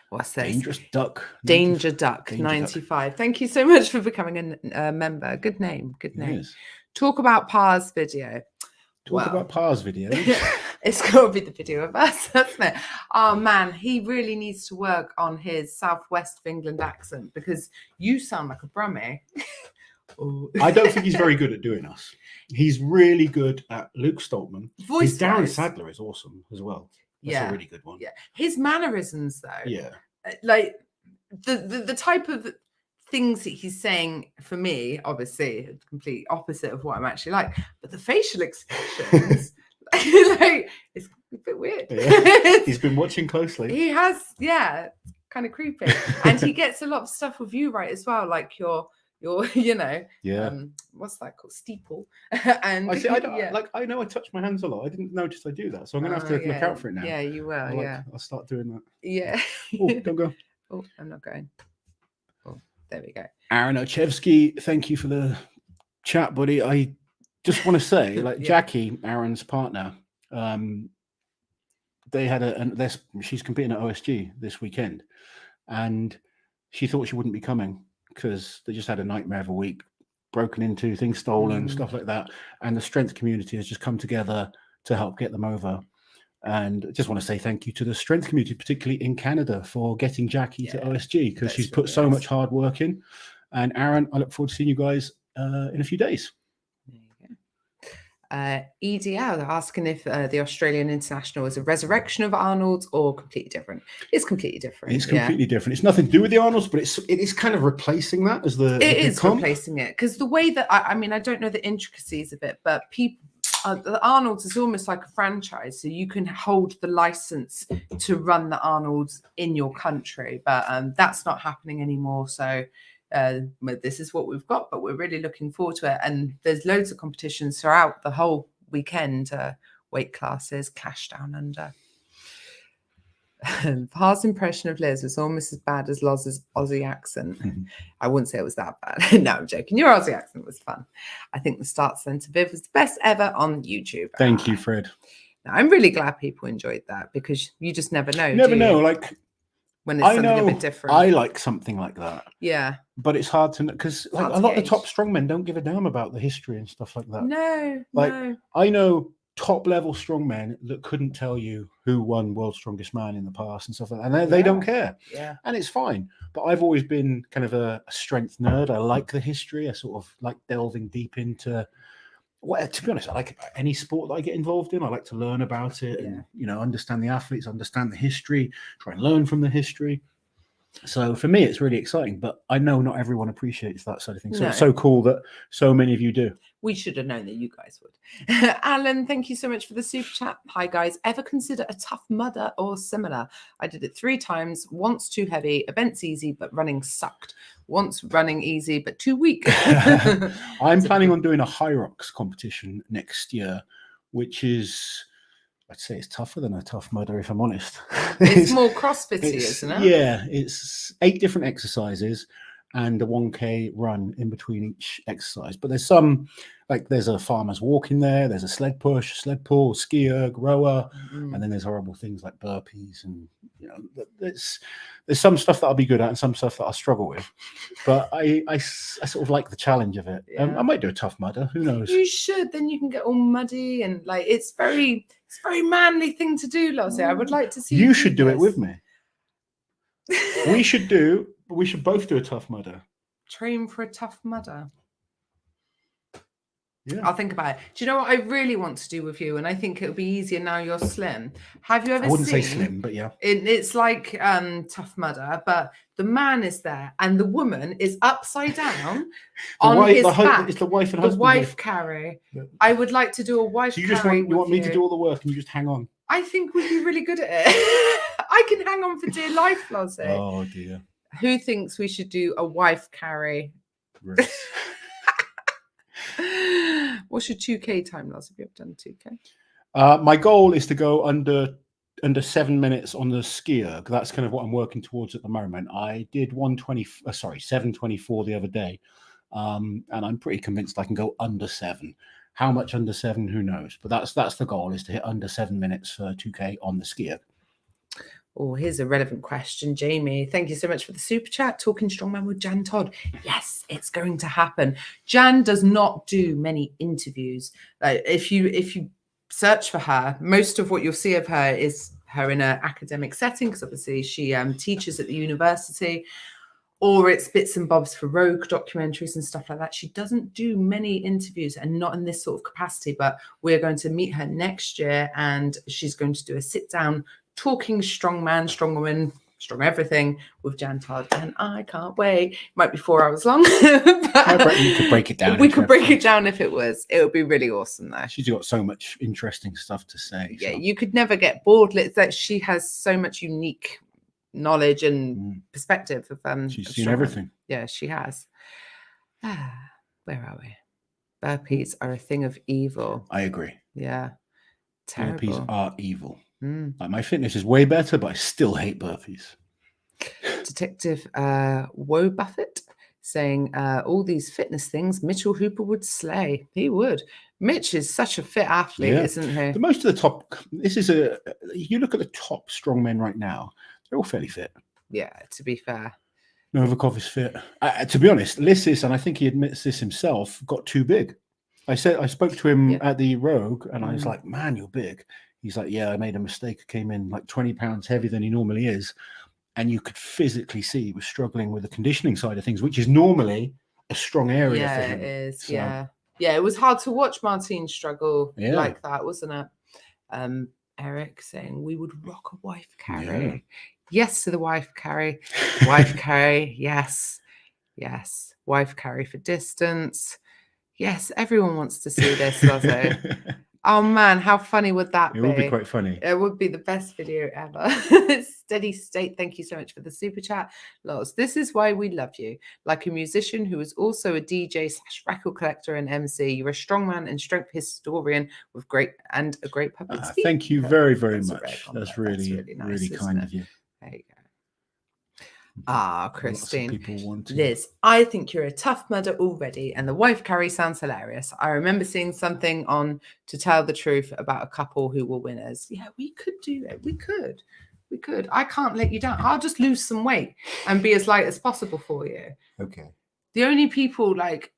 What's this? Dangerous Duck. Danger Duck 95. Thank you so much for becoming a member. Good name. Good name. Yes. Talk about Par's video. About Par's video. It's got to be the video of us, hasn't it? Oh man, he really needs to work on his southwest of England accent because you sound like a Brummie. I don't think he's very good at doing us. He's really good at Luke Stoltman. Voice Darren Sadler is awesome as well. That's a really good one. Yeah. His mannerisms though. Yeah. Like the type of things that he's saying for me, obviously, a complete opposite of what I'm actually like. But the facial expressions, like, it's a bit weird. Yeah. He's been watching closely. He has, kind of creepy. And he gets a lot of stuff with you right as well, like your what's that called, steeple. And I know I touch my hands a lot. I didn't notice I do that, so I'm gonna have to look out for it now. Yeah, you will. I'll start doing that. Yeah. Don't go. Oh, I'm not going. Oh, there we go. Aaron Ochevsky, thank you for the chat, buddy. I just want to say, Jackie, Aaron's partner, they had she's competing at OSG this weekend, and she thought she wouldn't be coming because they just had a nightmare of a week, broken into, things stolen, stuff like that. And the strength community has just come together to help get them over. And I just want to say thank you to the strength community, particularly in Canada, for getting Jackie to OSG because she's put so much hard work in. And Aaron, I look forward to seeing you guys in a few days. EDL asking if the Australian International is a resurrection of Arnold's or completely different. It's completely different. It's completely different. It's nothing to do with the Arnold's, but it is kind of replacing that as the replacing it because the way that I don't know the intricacies of it, but people. The Arnold's is almost like a franchise, so you can hold the license to run the Arnold's in your country, but that's not happening anymore. So This is what we've got, but we're really looking forward to it. And there's loads of competitions throughout the whole weekend, weight classes, Clash Down Under. Pa's impression of Liz was almost as bad as Loz's Aussie accent. I wouldn't say it was that bad. No, I'm joking. Your Aussie accent was fun. I think the start centre Viv was the best ever on YouTube. Thank you, Fred. Now, I'm really glad people enjoyed that, because you just never know. You never know. Like, when it's something a bit different. I like something like that. Yeah. But it's hard to know, because like, a lot of the top strongmen don't give a damn about the history and stuff like that. No, like, no. I know top level strongmen that couldn't tell you who won World's Strongest Man in the past and stuff like that. And they don't care. Yeah. And it's fine. But I've always been kind of a strength nerd. I like the history. I sort of like delving deep into, well, to be honest, I like any sport that I get involved in. I like to learn about it and, you know, understand the athletes, understand the history, try and learn from the history. So for me, it's really exciting, but I know not everyone appreciates that side of things. So it's so cool that so many of you do. We should have known that you guys would. Alan, thank you so much for the super chat. Hi, guys. Ever consider a Tough Mudder or similar? I did it 3 times. Once too heavy. Events easy, but running sucked. Once running easy, but too weak. I'm planning on doing a High Rocks competition next year, which is, I'd say it's tougher than a Tough Mudder, if I'm honest. It's more CrossFit-y, isn't it? Yeah, it's 8 different exercises and a 1K run in between each exercise. But there's some, like there's a farmer's walk in there, there's a sled push, sled pull, ski erg, rower, and then there's horrible things like burpees. And, you know, there's some stuff that I'll be good at and some stuff that I'll struggle with. But I sort of like the challenge of it. Yeah. I might do a Tough Mudder, who knows? You should, then you can get all muddy and like, it's a very manly thing to do, Loz. I would like to see you should do it with me. We should both do a Tough Mudder. Train for a Tough Mudder. Yeah. I'll think about it. Do you know what I really want to do with you? And I think it'll be easier now you're slim. Have you ever seen? I wouldn't say slim, but yeah. It's like Tough Mudder, but the man is there and the woman is upside down his back. It's the wife and husband. The wife carry. Yeah. I would like to do a wife carry. So you want me to do all the work and you just hang on? I think we'd be really good at it. I can hang on for dear life, Loz. Oh dear. Who thinks we should do a wife carry? Right. What's your 2K time, Loz? Have you ever done 2K? My goal is to go under 7 minutes on the skier. That's kind of what I'm working towards at the moment. I did 7:24 the other day, and I'm pretty convinced I can go under 7. How much under 7? Who knows? But that's the goal, is to hit under 7 minutes for 2K on the skier. Oh, here's a relevant question, Jamie. Thank you so much for the super chat. Talking Strongman with Jan Todd. Yes, it's going to happen. Jan does not do many interviews. If you search for her, most of what you'll see of her is her in an academic setting, because obviously she teaches at the university, or it's bits and bobs for Rogue documentaries and stuff like that. She doesn't do many interviews, and not in this sort of capacity, but we're going to meet her next year and she's going to do a sit down talking strongman, strongwoman, strong everything with Jan Todd, and I can't wait. It might be 4 hours long. But you could break it down. We could break it down if it was. It would be really awesome though. She's got so much interesting stuff to say. Yeah, you could never get bored. It's that she has so much unique knowledge and perspective of she's seen everything. Yeah, she has. Where are we? Burpees are a thing of evil. I agree. Yeah. Terrible. Burpees are evil. Like, my fitness is way better, but I still hate burpees. Detective Woe Buffett saying all these fitness things Mitchell Hooper would slay. He would. Mitch is such a fit athlete, isn't he? The most of the top, you look at the top strongmen right now, they're all fairly fit. Yeah, to be fair. Novikov is fit. To be honest, Lysis, and I think he admits this himself, got too big. I spoke to him at the Rogue, and I was like, man, you're big. He's like, yeah, I made a mistake. I came in like 20 pounds heavier than he normally is. And you could physically see he was struggling with the conditioning side of things, which is normally a strong area for him. Yeah, it is. So, yeah, it was hard to watch Martin struggle like that, wasn't it? Eric saying we would rock a wife carry. Yeah. Yes to the wife carry. Wife carry, yes. Yes. Wife carry for distance. Yes, everyone wants to see this, Lozo. Oh man, how funny would that be? It would be quite funny. It would be the best video ever. Steady State, thank you so much for the super chat. Loz, this is why we love you. Like a musician who is also a DJ / record collector and MC, you're a strongman and strength historian with a great public speaker. Thank you very, very much. That's really nice, really kind of you. There you go. Ah, Christine. People want to. Liz, I think you're a tough mudder already, and the wife carry sounds hilarious. I remember seeing something on To Tell the Truth about a couple who were winners. Yeah, we could do it. We could. I can't let you down. I'll just lose some weight and be as light as possible for you. Okay. The only people like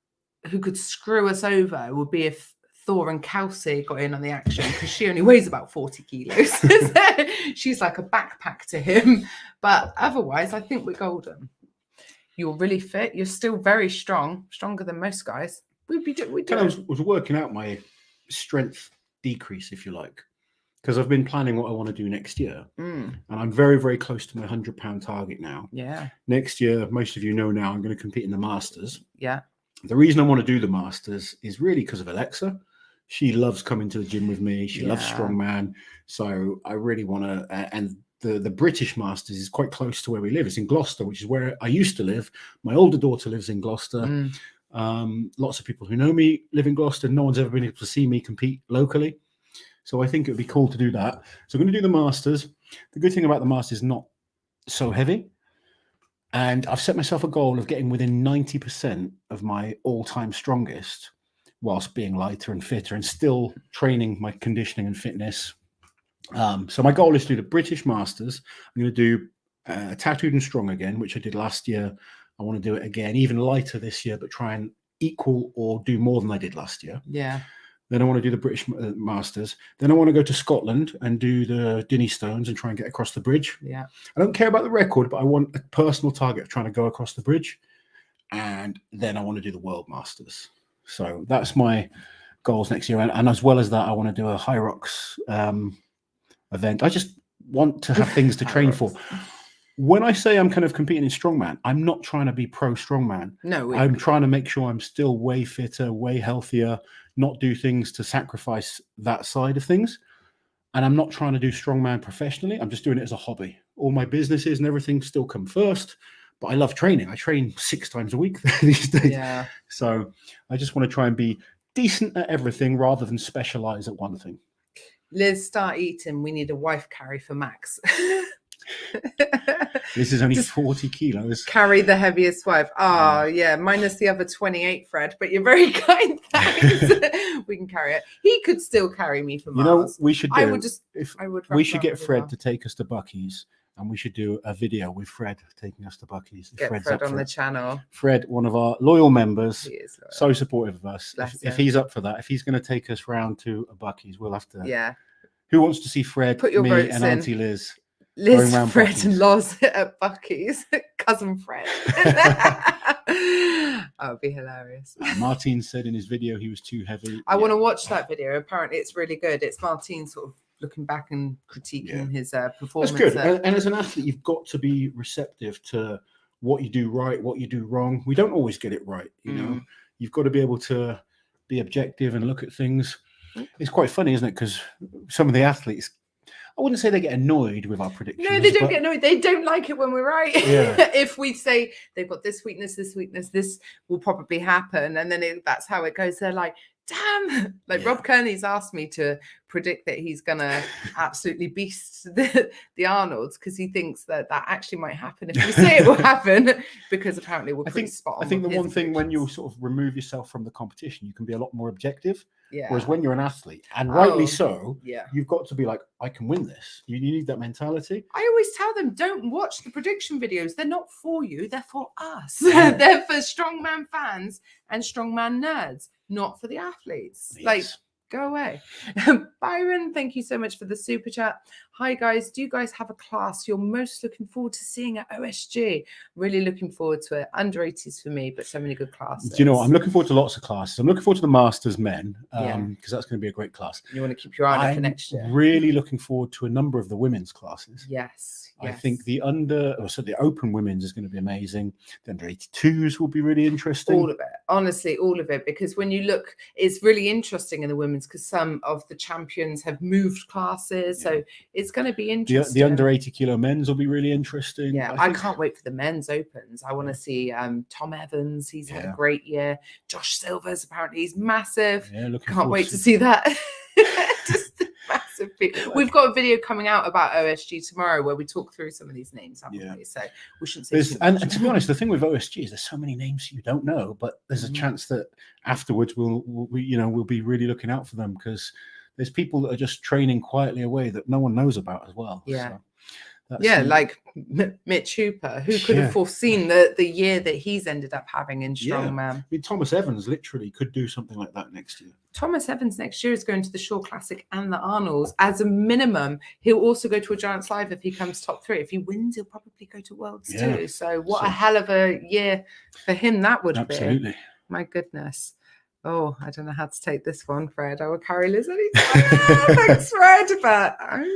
who could screw us over would be if Thor and Kelsey got in on the action, because she only weighs about 40 kilos. She's like a backpack to him. But otherwise, I think we're golden. You're really fit. You're still very strong, stronger than most guys. I was working out my strength decrease, if you like, because I've been planning what I want to do next year. And I'm very, very close to my 100-pound target now. Yeah. Next year, most of you know now, I'm going to compete in the Masters. Yeah. The reason I want to do the Masters is really because of Oleksii. She loves coming to the gym with me. She loves strongman. So I really want to, and the British Masters is quite close to where we live. It's in Gloucester, which is where I used to live. My older daughter lives in Gloucester. Lots of people who know me live in Gloucester. No one's ever been able to see me compete locally. So I think it would be cool to do that. So I'm going to do the Masters. The good thing about the Masters is not so heavy. And I've set myself a goal of getting within 90% of my all-time strongest, whilst being lighter and fitter and still training my conditioning and fitness. So my goal is to do the British Masters. I'm going to do Tattooed and Strong again, which I did last year. I want to do it again, even lighter this year, but try and equal or do more than I did last year. Yeah. Then I want to do the British Masters. Then I want to go to Scotland and do the Dinny Stones and try and get across the bridge. Yeah. I don't care about the record, but I want a personal target of trying to go across the bridge. And then I want to do the World Masters. So that's my goals next year. And as well as that, I want to do a High Rocks event. I just want to have things to train for. When I say I'm kind of competing in strongman, I'm not trying to be pro strongman. No. I'm trying to make sure I'm still way fitter, way healthier, not do things to sacrifice that side of things. And I'm not trying to do strongman professionally. I'm just doing it as a hobby. All my businesses and everything still come first. But I love training. I train 6 times a week these days. Yeah. So I just want to try and be decent at everything rather than specialize at one thing. Liz, start eating. We need a wife carry for Max. This is only 40 kilos. Carry the heaviest wife. Oh, yeah. Minus the other 28, Fred. But you're very kind. Thanks. We can carry it. He could still carry me for miles. You know, we should do. We should get Fred to take us to Buc-ee's. And we should do a video with Fred taking us to Buc-ee's. Get Fred on the channel. Fred, one of our loyal members, he is loyal. So supportive of us. If he's up for that, if he's going to take us round to a Buc-ee's, we'll have to. Yeah. Who wants to see Fred, Put your me, votes and in. Auntie Liz? Liz, Fred, Buc-ee's. And Loz at Buc-ee's. Cousin Fred. That would be hilarious. Martin said in his video he was too heavy. I want to watch that video. Apparently, it's really good. It's Martin sort of looking back and critiquing his performance. That's good. And as an athlete, you've got to be receptive to what you do right, what you do wrong. We don't always get it right. You know, you've got to be able to be objective and look at things. It's quite funny, isn't it? Because some of the athletes, I wouldn't say they get annoyed with our predictions. No, they don't get annoyed. They don't like it when we're right. Yeah. If we say they've got this weakness, this will probably happen. And then that's how it goes. They're like, damn. Like Rob Kearney's asked me to predict that he's going to absolutely beast the Arnolds because he thinks that actually might happen if we say it will happen because apparently we're pretty spot on. I think the one thing when you sort of remove yourself from the competition, you can be a lot more objective. Yeah. Whereas when you're an athlete, and rightly so, yeah, you've got to be like, I can win this. You need that mentality. I always tell them, don't watch the prediction videos. They're not for you. They're for us. Yeah. They're for strongman fans and strongman nerds, not for the athletes. Yes. Like, go away. Byron, thank you so much for the super chat. Hi, guys. Do you guys have a class you're most looking forward to seeing at OSG? Really looking forward to it. Under 80s for me, but so many good classes. Do you know what? I'm looking forward to lots of classes. I'm looking forward to the Masters men because that's going to be a great class. You want to keep your eye on for next year. I'm really looking forward to a number of the women's classes. Yes. I think the the open women's is going to be amazing. The under 82s will be really interesting. All of it. Honestly, all of it, because when you look, it's really interesting in the women's because some of the champions have moved classes. So it's going to be interesting. The under 80 kilo men's will be really interesting. Yeah, I can't wait for the men's opens. I want to see Tom Evans. He's had a great year. Josh Silver's apparently he's massive. Yeah, can't wait to see that. Just massive. We've got a video coming out about OSG tomorrow where we talk through some of these names, haven't we? So we shouldn't say. And to be honest, the thing with OSG is there's so many names you don't know, but there's a chance that afterwards we'll be really looking out for them because there's people that are just training quietly away that no one knows about as well. Yeah. So like Mitch Hooper, who could have foreseen the year that he's ended up having in Strongman. I mean, Thomas Evans literally could do something like that next year. Thomas Evans next year is going to the Shaw Classic and the Arnolds. As a minimum, he'll also go to a Giants Live if he comes top 3. If he wins, he'll probably go to Worlds too. So what a hell of a year for him that would be. Absolutely. My goodness. Oh, I don't know how to take this one, Fred. I will carry Liz anytime. Thanks, Fred. But I'm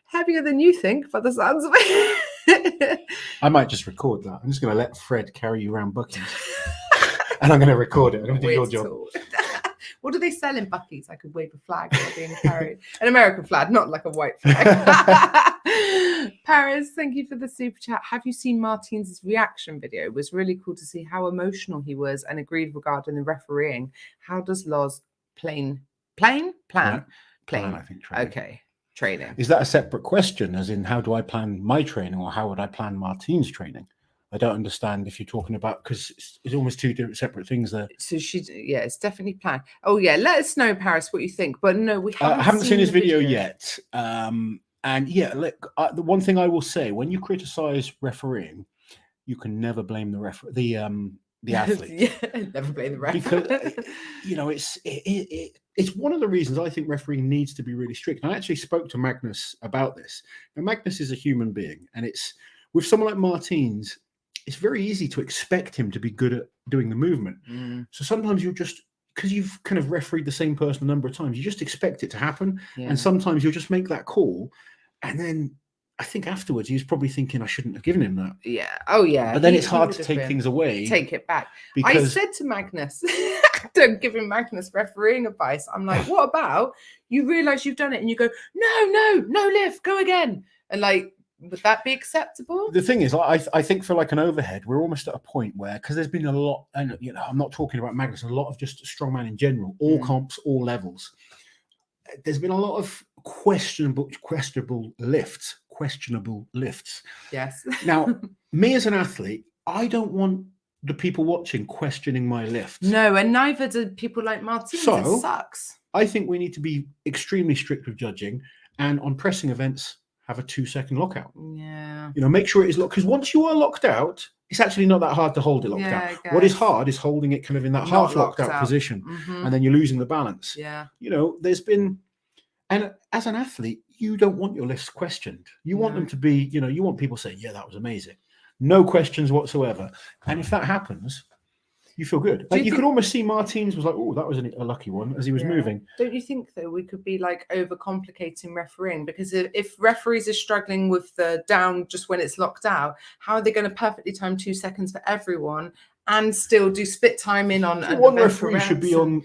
heavier than you think, by the sounds of it. I might just record that. I'm just going to let Fred carry you around Buc-ee's. And I'm going to record it. I'm going to do your job. What do they sell in Buc-ee's? I could wave a flag while being carried. An American flag, not like a white flag. Paris, thank you for the super chat. Have you seen Martin's reaction video? It was really cool to see how emotional he was and agreed regarding the refereeing. How does Loz plan? I think training. Okay, training. Is that a separate question, as in how do I plan my training or how would I plan Martin's training? I don't understand if you're talking about, because it's almost two different separate things there. So it's definitely planned. Oh yeah, let us know, Paris, what you think. But no, we haven't seen his video yet. And yeah, look, the one thing I will say, when you criticize refereeing, you can never blame the athlete. Never blame the ref. Because it's one of the reasons I think refereeing needs to be really strict. And I actually spoke to Magnus about this. Now, Magnus is a human being, and it's with someone like Martin's, it's very easy to expect him to be good at doing the movement. So sometimes you'll just, because you've kind of refereed the same person a number of times, you just expect it to happen. And sometimes you'll just make that call. And then I think afterwards he was probably thinking, I shouldn't have given him that. Yeah. Oh, yeah. But then it's hard to take things away. Take it back. I said to Magnus, don't give him Magnus refereeing advice. I'm like, what about you realize you've done it and you go, no, Liv, go again. And like, would that be acceptable? The thing is, I think for like an overhead, we're almost at a point where, because there's been a lot, and I'm not talking about Magnus, a lot of just strongman in general, all comps, all levels. There's been a lot of questionable lifts. Yes. Now, me as an athlete, I don't want the people watching questioning my lifts. No, and neither do people like Martin. So it sucks. I think we need to be extremely strict with judging, and on pressing events, have a 2-second lockout. Yeah. Make sure it is locked, because once you are locked out, it's actually not that hard to hold it locked out. What is hard is holding it kind of in that half locked out position, and then you're losing the balance. Yeah. There's been, and as an athlete, you don't want your lifts questioned. You want them to be, you want people saying, yeah, that was amazing. No questions whatsoever. And if that happens, you feel good. Like you could almost see Martin's was like, oh, that was a lucky one as he was moving. Don't you think, though, we could be like overcomplicating refereeing? Because if referees are struggling with the down just when it's locked out, how are they going to perfectly time 2 seconds for everyone and still do split time in on one referee should be on?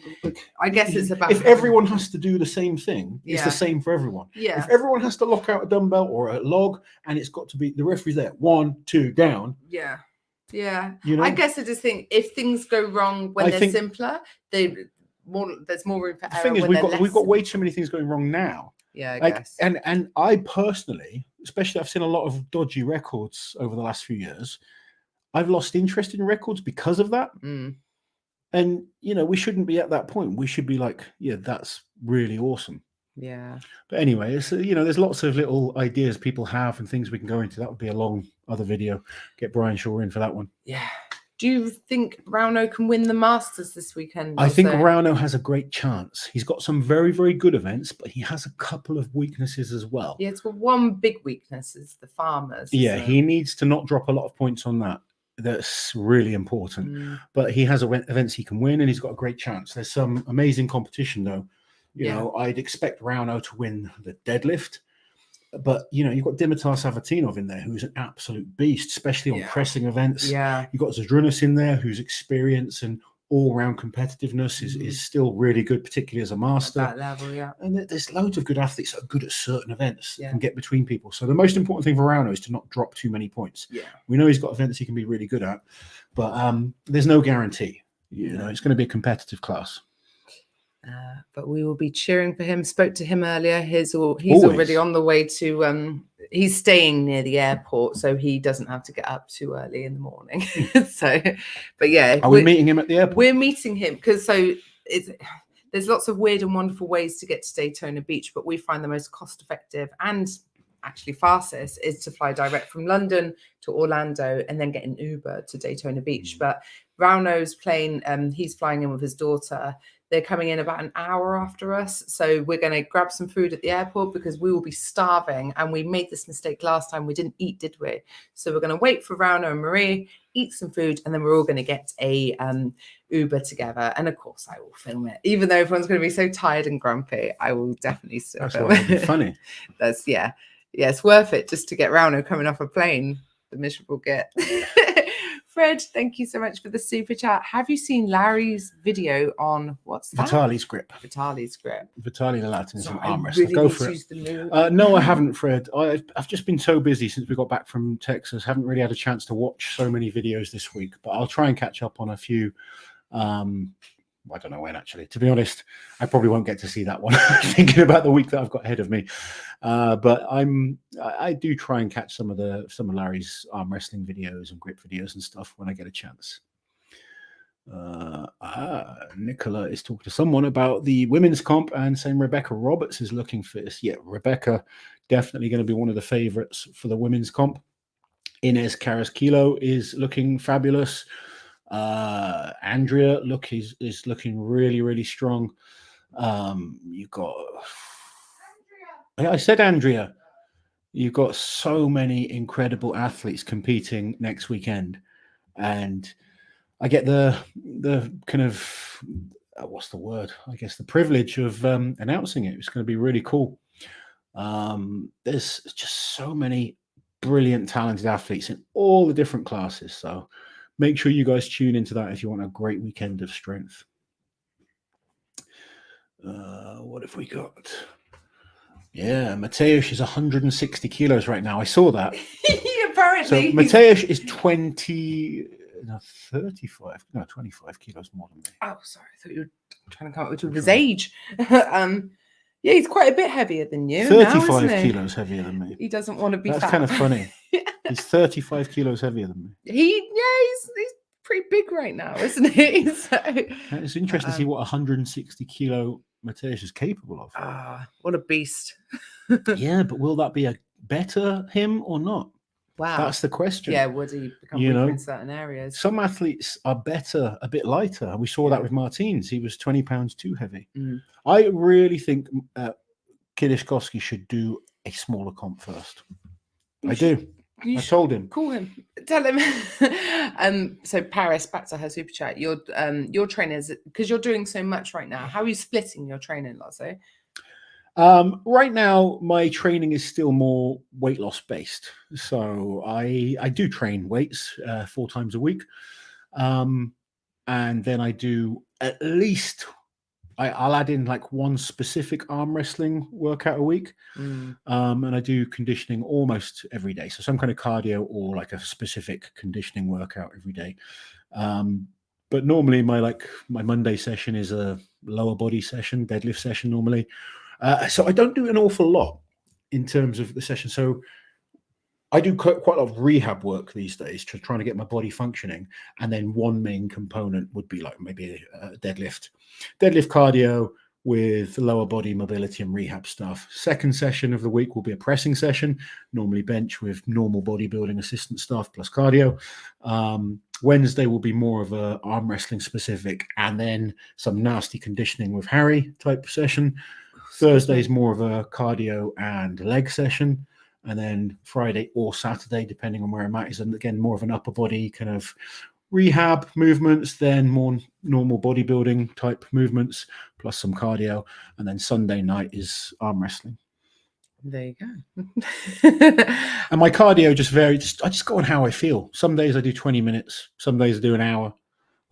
I guess it's about if everyone has to do the same thing, it's the same for everyone. Yeah. If everyone has to lock out a dumbbell or a log, and it's got to be the referee's there, 1, 2, down. Yeah. Yeah, I guess I just think if things go wrong when they're simpler, there's more room for error. The thing is, we've got way too many things going wrong now. Yeah, I guess. And I personally, especially, I've seen a lot of dodgy records over the last few years. I've lost interest in records because of that. And we shouldn't be at that point. We should be like, yeah, that's really awesome. Yeah. But anyway, it's, there's lots of little ideas people have and things we can go into. That would be a long other video. Get Brian Shaw in for that one. Yeah. Do you think Rauno can win the Masters this weekend? I think Rauno has a great chance. He's got some very, very good events, but he has a couple of weaknesses as well. Yeah, it's got one big weakness is the farmers. Yeah, he needs to not drop a lot of points on that. That's really important. But he has events he can win, and he's got a great chance. There's some amazing competition, though. I'd expect Rauno to win the deadlift, but you've got Dimitar Savatinov in there, who's an absolute beast, especially on pressing events. Yeah, you've got Zadrunas in there, who's experienced and all-round competitiveness is still really good, particularly as a master. At that level, yeah. And there's loads of good athletes that are good at certain events that can get between people. So the most important thing for Rauno is to not drop too many points. Yeah. We know he's got events he can be really good at, but there's no guarantee. You know, it's going to be a competitive class. But we will be cheering for him. Spoke to him earlier. He's already on the way to. He's staying near the airport, so he doesn't have to get up too early in the morning. So, but yeah, are we meeting him at the airport? We're meeting him because there's lots of weird and wonderful ways to get to Daytona Beach, but we find the most cost-effective and actually fastest is to fly direct from London to Orlando and then get an Uber to Daytona Beach. But Rauno's plane, he's flying in with his daughter. They're coming in about an hour after us. So we're going to grab some food at the airport because we will be starving. And we made this mistake last time. We didn't eat, did we? So we're going to wait for Rauno and Marie, eat some food, and then we're all going to get a Uber together. And of course, I will film it. Even though everyone's going to be so tired and grumpy, I will definitely still film it. That's funny. Yeah, it's worth it just to get Rauno coming off a plane. The miserable git. Fred, thank you so much for the super chat. Have you seen Larry's video on what's that? Vitali's grip. Vitali's grip. Vitali the Latinism arm wrestler. Really go for it. No, I haven't, Fred. I've just been so busy since we got back from Texas. Haven't really had a chance to watch so many videos this week, but I'll try and catch up on a few. I don't know when, actually. To be honest, I probably won't get to see that one. Thinking about the week that I've got ahead of me, but I do try and catch some of Larry's arm wrestling videos and grip videos and stuff when I get a chance. Nicola is talking to someone about the women's comp and saying Rebecca Roberts is looking for this. Yeah, Rebecca definitely going to be one of the favorites for the women's comp. Inez Carrasquillo is looking fabulous. Andrea is looking really, really strong. You got I said Andrea. You've got so many incredible athletes competing next weekend, and I get the kind of what's the word? I guess the privilege of announcing it. It's going to be really cool. There's just so many brilliant, talented athletes in all the different classes. So make sure you guys tune into that if you want a great weekend of strength. What have we got? Yeah, Mateusz is 160 kilos right now. I saw that. Apparently. So Mateusz is 25 kilos more than me. Oh, sorry. I thought you were trying to come up with his age. Yeah, he's quite a bit heavier than you. 35 kilos heavier than me. He doesn't want to be That's fat. kind of funny. He's 35 kilos heavier than me. He's pretty big right now, isn't he? So, it's interesting to see what 160 kilo Mateusz is capable of. What a beast. Yeah, but will that be a better him or not? Wow. That's the question. Yeah, would he become weaker in certain areas? Some athletes are better, a bit lighter. We saw that with Martins. He was 20 pounds too heavy. I really think Kieliszkowski should do a smaller comp first. I told him. Call him. Tell him. So Paris, back to her super chat. Your trainers, because you're doing so much right now. How are you splitting your training, Lazo? Right now, my training is still more weight loss based. So I do train weights 4 times a week. And then I do at least, I'll add in like one specific arm wrestling workout a week. And I do conditioning almost every day. So some kind of cardio or like a specific conditioning workout every day. But normally my Monday session is a lower body session, deadlift session normally. So I don't do an awful lot in terms of the session. So I do quite a lot of rehab work these days to trying to get my body functioning. And then one main component would be like maybe a deadlift cardio with lower body mobility and rehab stuff. Second session of the week will be a pressing session, normally bench with normal bodybuilding assistant stuff plus cardio. Wednesday will be more of a arm wrestling specific, and then some nasty conditioning with Harry type session. Thursday is more of a cardio and leg session. And then Friday or Saturday, depending on where I'm at, is again more of an upper body kind of rehab movements, then more normal bodybuilding type movements, plus some cardio. And then Sunday night is arm wrestling. There you go. And my cardio just varies. I just go on how I feel. Some days I do 20 minutes. Some days I do an hour.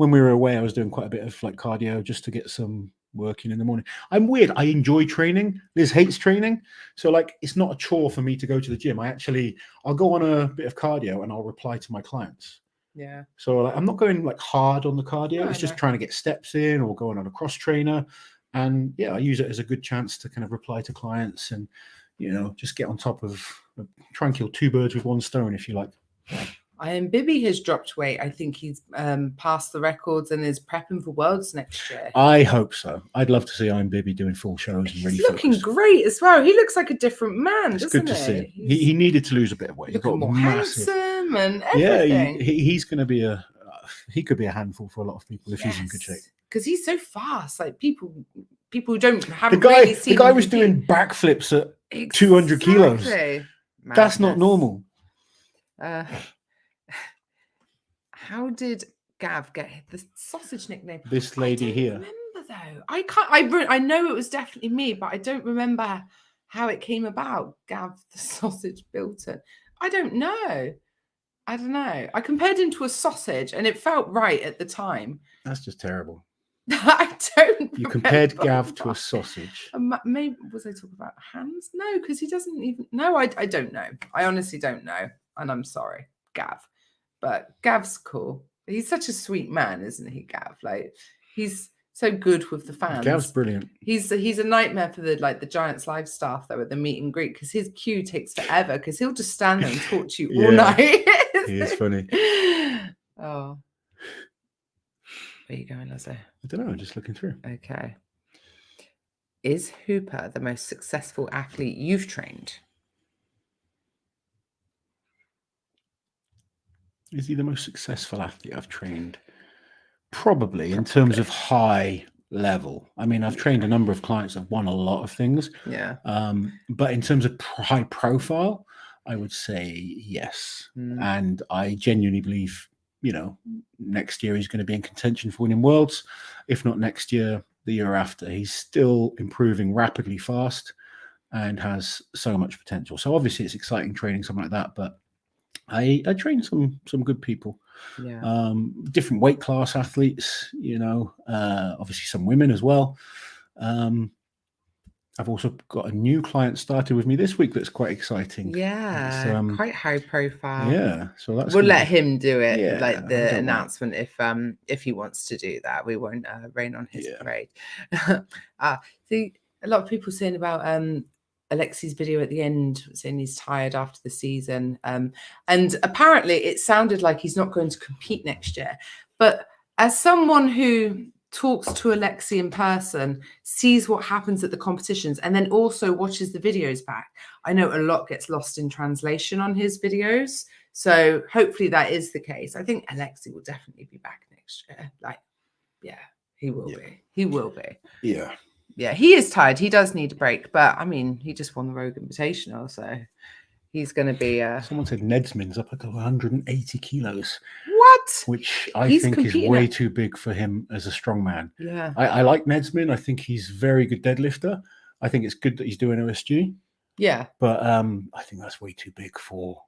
when we were away, I was doing quite a bit of like cardio just to get some working in the morning. I'm weird. I enjoy training. Liz hates training. So like, it's not a chore for me to go to the gym. I'll go on a bit of cardio and I'll reply to my clients. Yeah. So like, I'm not going like hard on the cardio. No, it's just trying to get steps in or going on a cross trainer. And yeah, I use it as a good chance to kind of reply to clients and, just get on top of, try and kill two birds with one stone, if you like. Biby has dropped weight. I think he's passed the records and is prepping for Worlds next year. I hope so. I'd love to see Biby doing full shows and really He's looking great as well. He looks like a different man, it's doesn't good to he? see. He needed to lose a bit of weight. He's got more handsome and everything. Yeah, he's going to be he could be a handful for a lot of people if he's in good shape. Because he's so fast. Like people who don't have the guy was doing backflips at 200 kilos. Madness. That's not normal. How did Gav get the sausage nickname? This lady here. Remember though, I know it was definitely me, but I don't remember how it came about. Gav the sausage builder. I don't know. I compared him to a sausage, and it felt right at the time. That's just terrible. I don't. You compared Gav to a sausage. Maybe was I talking about hands? No, because he doesn't even. No, I don't know. I honestly don't know, and I'm sorry, Gav. But Gav's cool. He's such a sweet man, isn't he, Gav? Like, he's so good with the fans. Gav's brilliant. He's a nightmare for the Giants live staff though at the meet and greet, because his queue takes forever, because he'll just stand there and talk to you all night. He is funny. Oh. Where are you going, Loz? I don't know, just looking through. Okay. Is Hooper the most successful athlete you've trained? Is he the most successful athlete I've trained? Probably, in terms of high level. I mean, I've trained a number of clients that have won a lot of things. Yeah. But in terms of high profile, I would say yes. And I genuinely believe, next year he's going to be in contention for winning Worlds. If not next year, the year after. He's still improving rapidly fast and has so much potential. So obviously it's exciting training something like that, but I train some good people. Yeah. Different weight class athletes, obviously some women as well. I've also got a new client started with me this week that's quite exciting. Yeah, quite high profile. Yeah, so we'll let him do it, like the announcement, if he wants to do that. We won't rain on his parade. See, a lot of people saying about Oleksii's video at the end, saying he's tired after the season, and apparently it sounded like he's not going to compete next year. But as someone who talks to Oleksii in person, sees what happens at the competitions, and then also watches the videos back, I know a lot gets lost in translation on his videos. So hopefully that is the case. I think Oleksii will definitely be back next year. He will be. He will be. Yeah. Yeah, he is tired. He does need a break, but I mean, he just won the Rogue Invitational, so he's going to be. Someone said Nedsman's up at 180 kilos. What? Which I think is way too big for him as a strongman. Yeah. I like Nedsman. I think he's a very good deadlifter. I think it's good that he's doing OSG. Yeah. But I think that's way too big for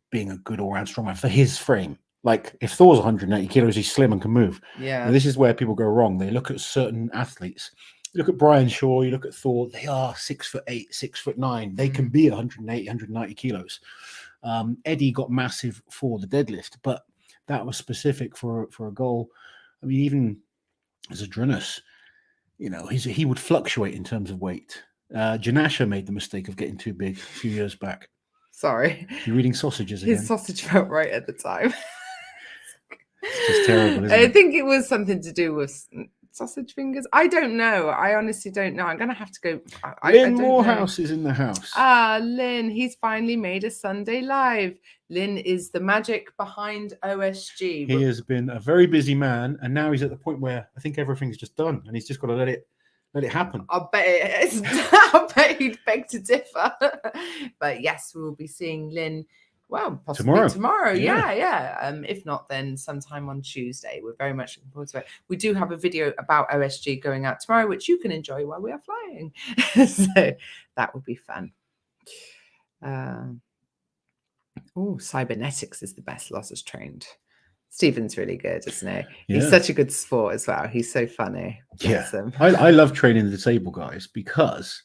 being a good all-round strongman for his frame. Like, if Thor's 180 kilos, he's slim and can move. Yeah. And this is where people go wrong. They look at certain athletes. You look at Brian Shaw, you look at Thor, they are 6'8", 6'9". They can be 180, 190 kilos. Eddie got massive for the deadlift, but that was specific for a goal. I mean, even as a Drinus, he would fluctuate in terms of weight. Janasha made the mistake of getting too big a few years back. Sorry. You're eating sausages again. His sausage felt right at the time. It's just terrible, isn't it? I think it was something to do with sausage fingers. I don't know. I honestly don't know. I'm going to have to go. Lynn Morehouse is in the house. Lynn. He's finally made a Sunday live. Lynn is the magic behind OSG. He has been a very busy man, and now he's at the point where I think everything's just done, and he's just got to let it happen. I bet he'd beg to differ. But yes, we will be seeing Lynn. Well, possibly tomorrow. Yeah. If not, then sometime on Tuesday. We're very much looking forward to it. We do have a video about OSG going out tomorrow, which you can enjoy while we are flying. So that would be fun. Cybernetics is the best Loz has trained. Stephen's really good, isn't he? Yeah. He's such a good sport as well. He's so funny. Yeah. Bless him. I love training the disabled guys because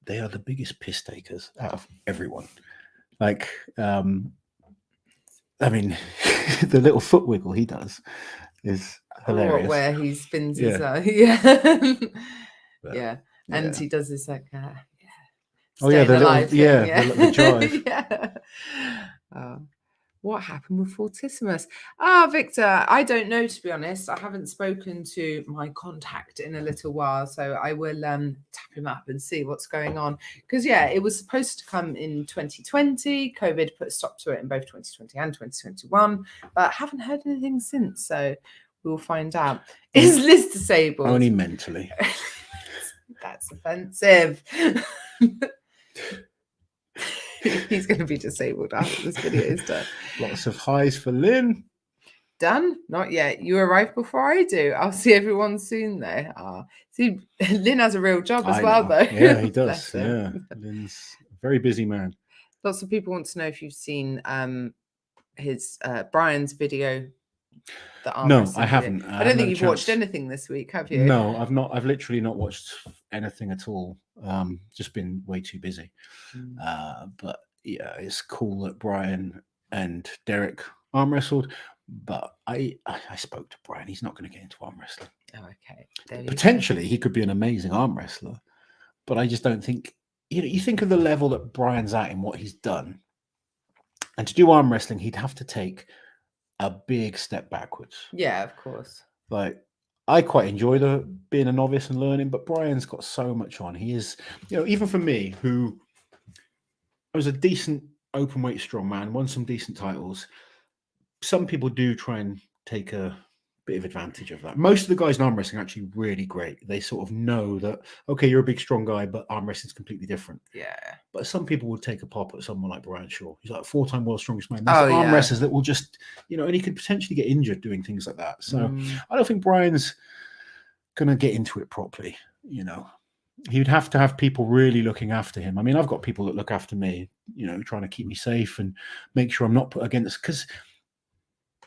they are the biggest piss takers out of everyone. Like, I mean, the little foot wiggle he does is hilarious. Where he spins his Yeah. yeah. But, Yeah. And he does this like oh yeah, the alive little, thing, the drive. Yeah. What happened with Fortissimus? Victor, I don't know, to be honest. I haven't spoken to my contact in a little while, so I will tap him up and see what's going on. Because, yeah, it was supposed to come in 2020. COVID put a stop to it in both 2020 and 2021, but I haven't heard anything since, so we'll find out. Is Liz disabled? Only mentally. That's offensive. He's going to be disabled after this video is done. Lots of highs for Lynn. Done? Not yet. You arrive before I do. I'll see everyone soon, though. See, Lynn has a real job as well, though. Yeah, he does. Yeah, Lynn's a very busy man. Lots of people want to know if you've seen his Brian's video. No, I haven't. I don't think you've watched anything this week, have you? No, I've not. I've literally not watched anything at all. Just been way too busy. But yeah, it's cool that Brian and Derek arm wrestled. But I spoke to Brian. He's not going to get into arm wrestling. Oh, okay. Potentially, he could be an amazing arm wrestler, but I just don't think. You think of the level that Brian's at in what he's done, and to do arm wrestling, he'd have to take a big step backwards. Yeah, of course. Like, I quite enjoy being a novice and learning, but Brian's got so much on. He is, even for me, who was a decent open weight strongman, won some decent titles. Some people do try and take a bit of advantage of that. Most of the guys in arm wrestling are actually really great. They sort of know that, okay, you're a big, strong guy, but arm wrestling's completely different. Yeah. But some people would take a pop at someone like Brian Shaw. He's like a 4-time world's strongest man. There's arm wrestlers that will just, and he could potentially get injured doing things like that. So I don't think Brian's going to get into it properly. He'd have to have people really looking after him. I mean, I've got people that look after me, trying to keep me safe and make sure I'm not put against, because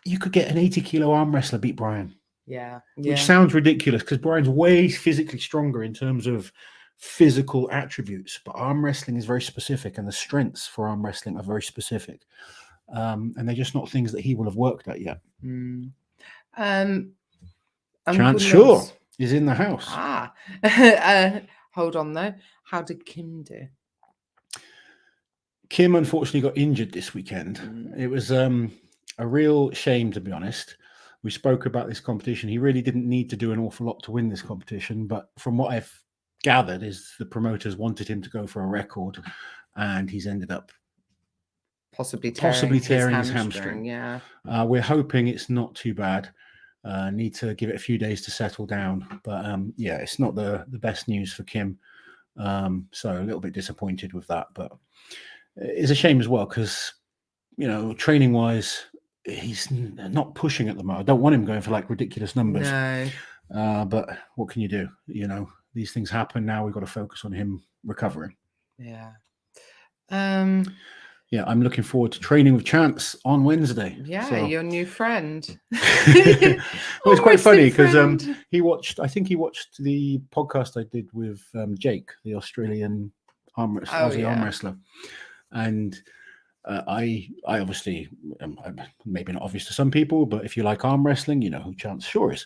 you could get an 80-kilo arm wrestler beat Brian. Yeah. Which sounds ridiculous because Brian's way physically stronger in terms of physical attributes, but arm wrestling is very specific, and the strengths for arm wrestling are very specific. And they're just not things that he will have worked at yet. Chance Shaw is in the house. Hold on, though. How did Kim do? Kim unfortunately got injured this weekend. It was a real shame, to be honest. We spoke about this competition. He really didn't need to do an awful lot to win this competition, but from what I've gathered is the promoters wanted him to go for a record, and he's ended up possibly tearing his hamstring. Yeah. We're hoping it's not too bad. Need to give it a few days to settle down, but it's not the best news for Kim. So a little bit disappointed with that, but it's a shame as well because training wise he's not pushing at the moment. I don't want him going for like ridiculous numbers. No. But what can you do? These things happen. Now we've got to focus on him recovering. Yeah. Yeah, I'm looking forward to training with Chance on Wednesday. Yeah, your new friend. Well, it's quite funny because I think he watched the podcast I did with Jake, the Australian Aussie arm wrestler. And I obviously, maybe not obvious to some people, but if you like arm wrestling, you know who Chance Shaw is.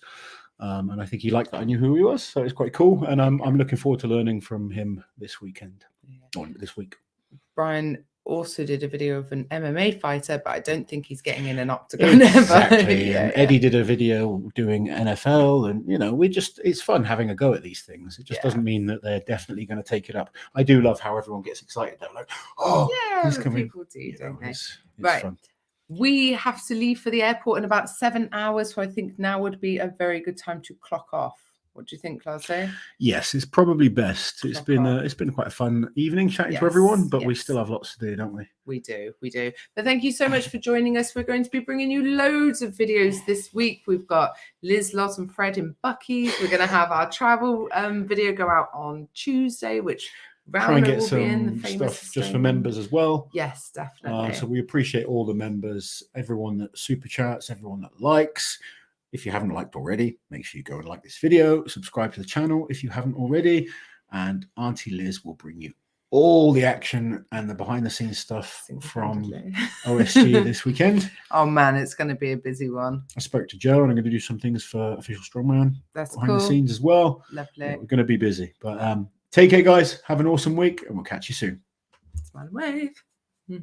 And I think he liked that I knew who he was, so it's quite cool. And I'm looking forward to learning from him this weekend, or this week. Brian also did a video of an MMA fighter, but I don't think he's getting in an octagon ever. Exactly. Eddie did a video doing NFL, and it's fun having a go at these things. It just doesn't mean that they're definitely going to take it up. I do love how everyone gets excited. They're like, he's coming. People do, don't they? It's right. Fun. We have to leave for the airport in about 7 hours, so I think now would be a very good time to clock off. What do you think, Laurence? Yes, it's probably best. It's been quite a fun evening chatting to everyone, but we still have lots to do, don't we? We do. But thank you so much for joining us. We're going to be bringing you loads of videos this week. We've got Liz, Loz and Fred in Buc-ee. We're going to have our travel video go out on Tuesday, which try and Rauno get will be in, the some famous stuff just for Australian. members as well. Yes, definitely. So we appreciate all the members, everyone that super chats, everyone that likes. If you haven't liked already, make sure you go and like this video, subscribe to the channel if you haven't already, and Auntie Liz will bring you all the action and the behind the scenes stuff from OSG this weekend. Oh man, it's going to be a busy one. I spoke to Joe and I'm going to do some things for Official Strongman That's behind cool. the scenes as well. Lovely. Yeah, we're going to be busy, but take care guys, have an awesome week and we'll catch you soon. Smile and wave.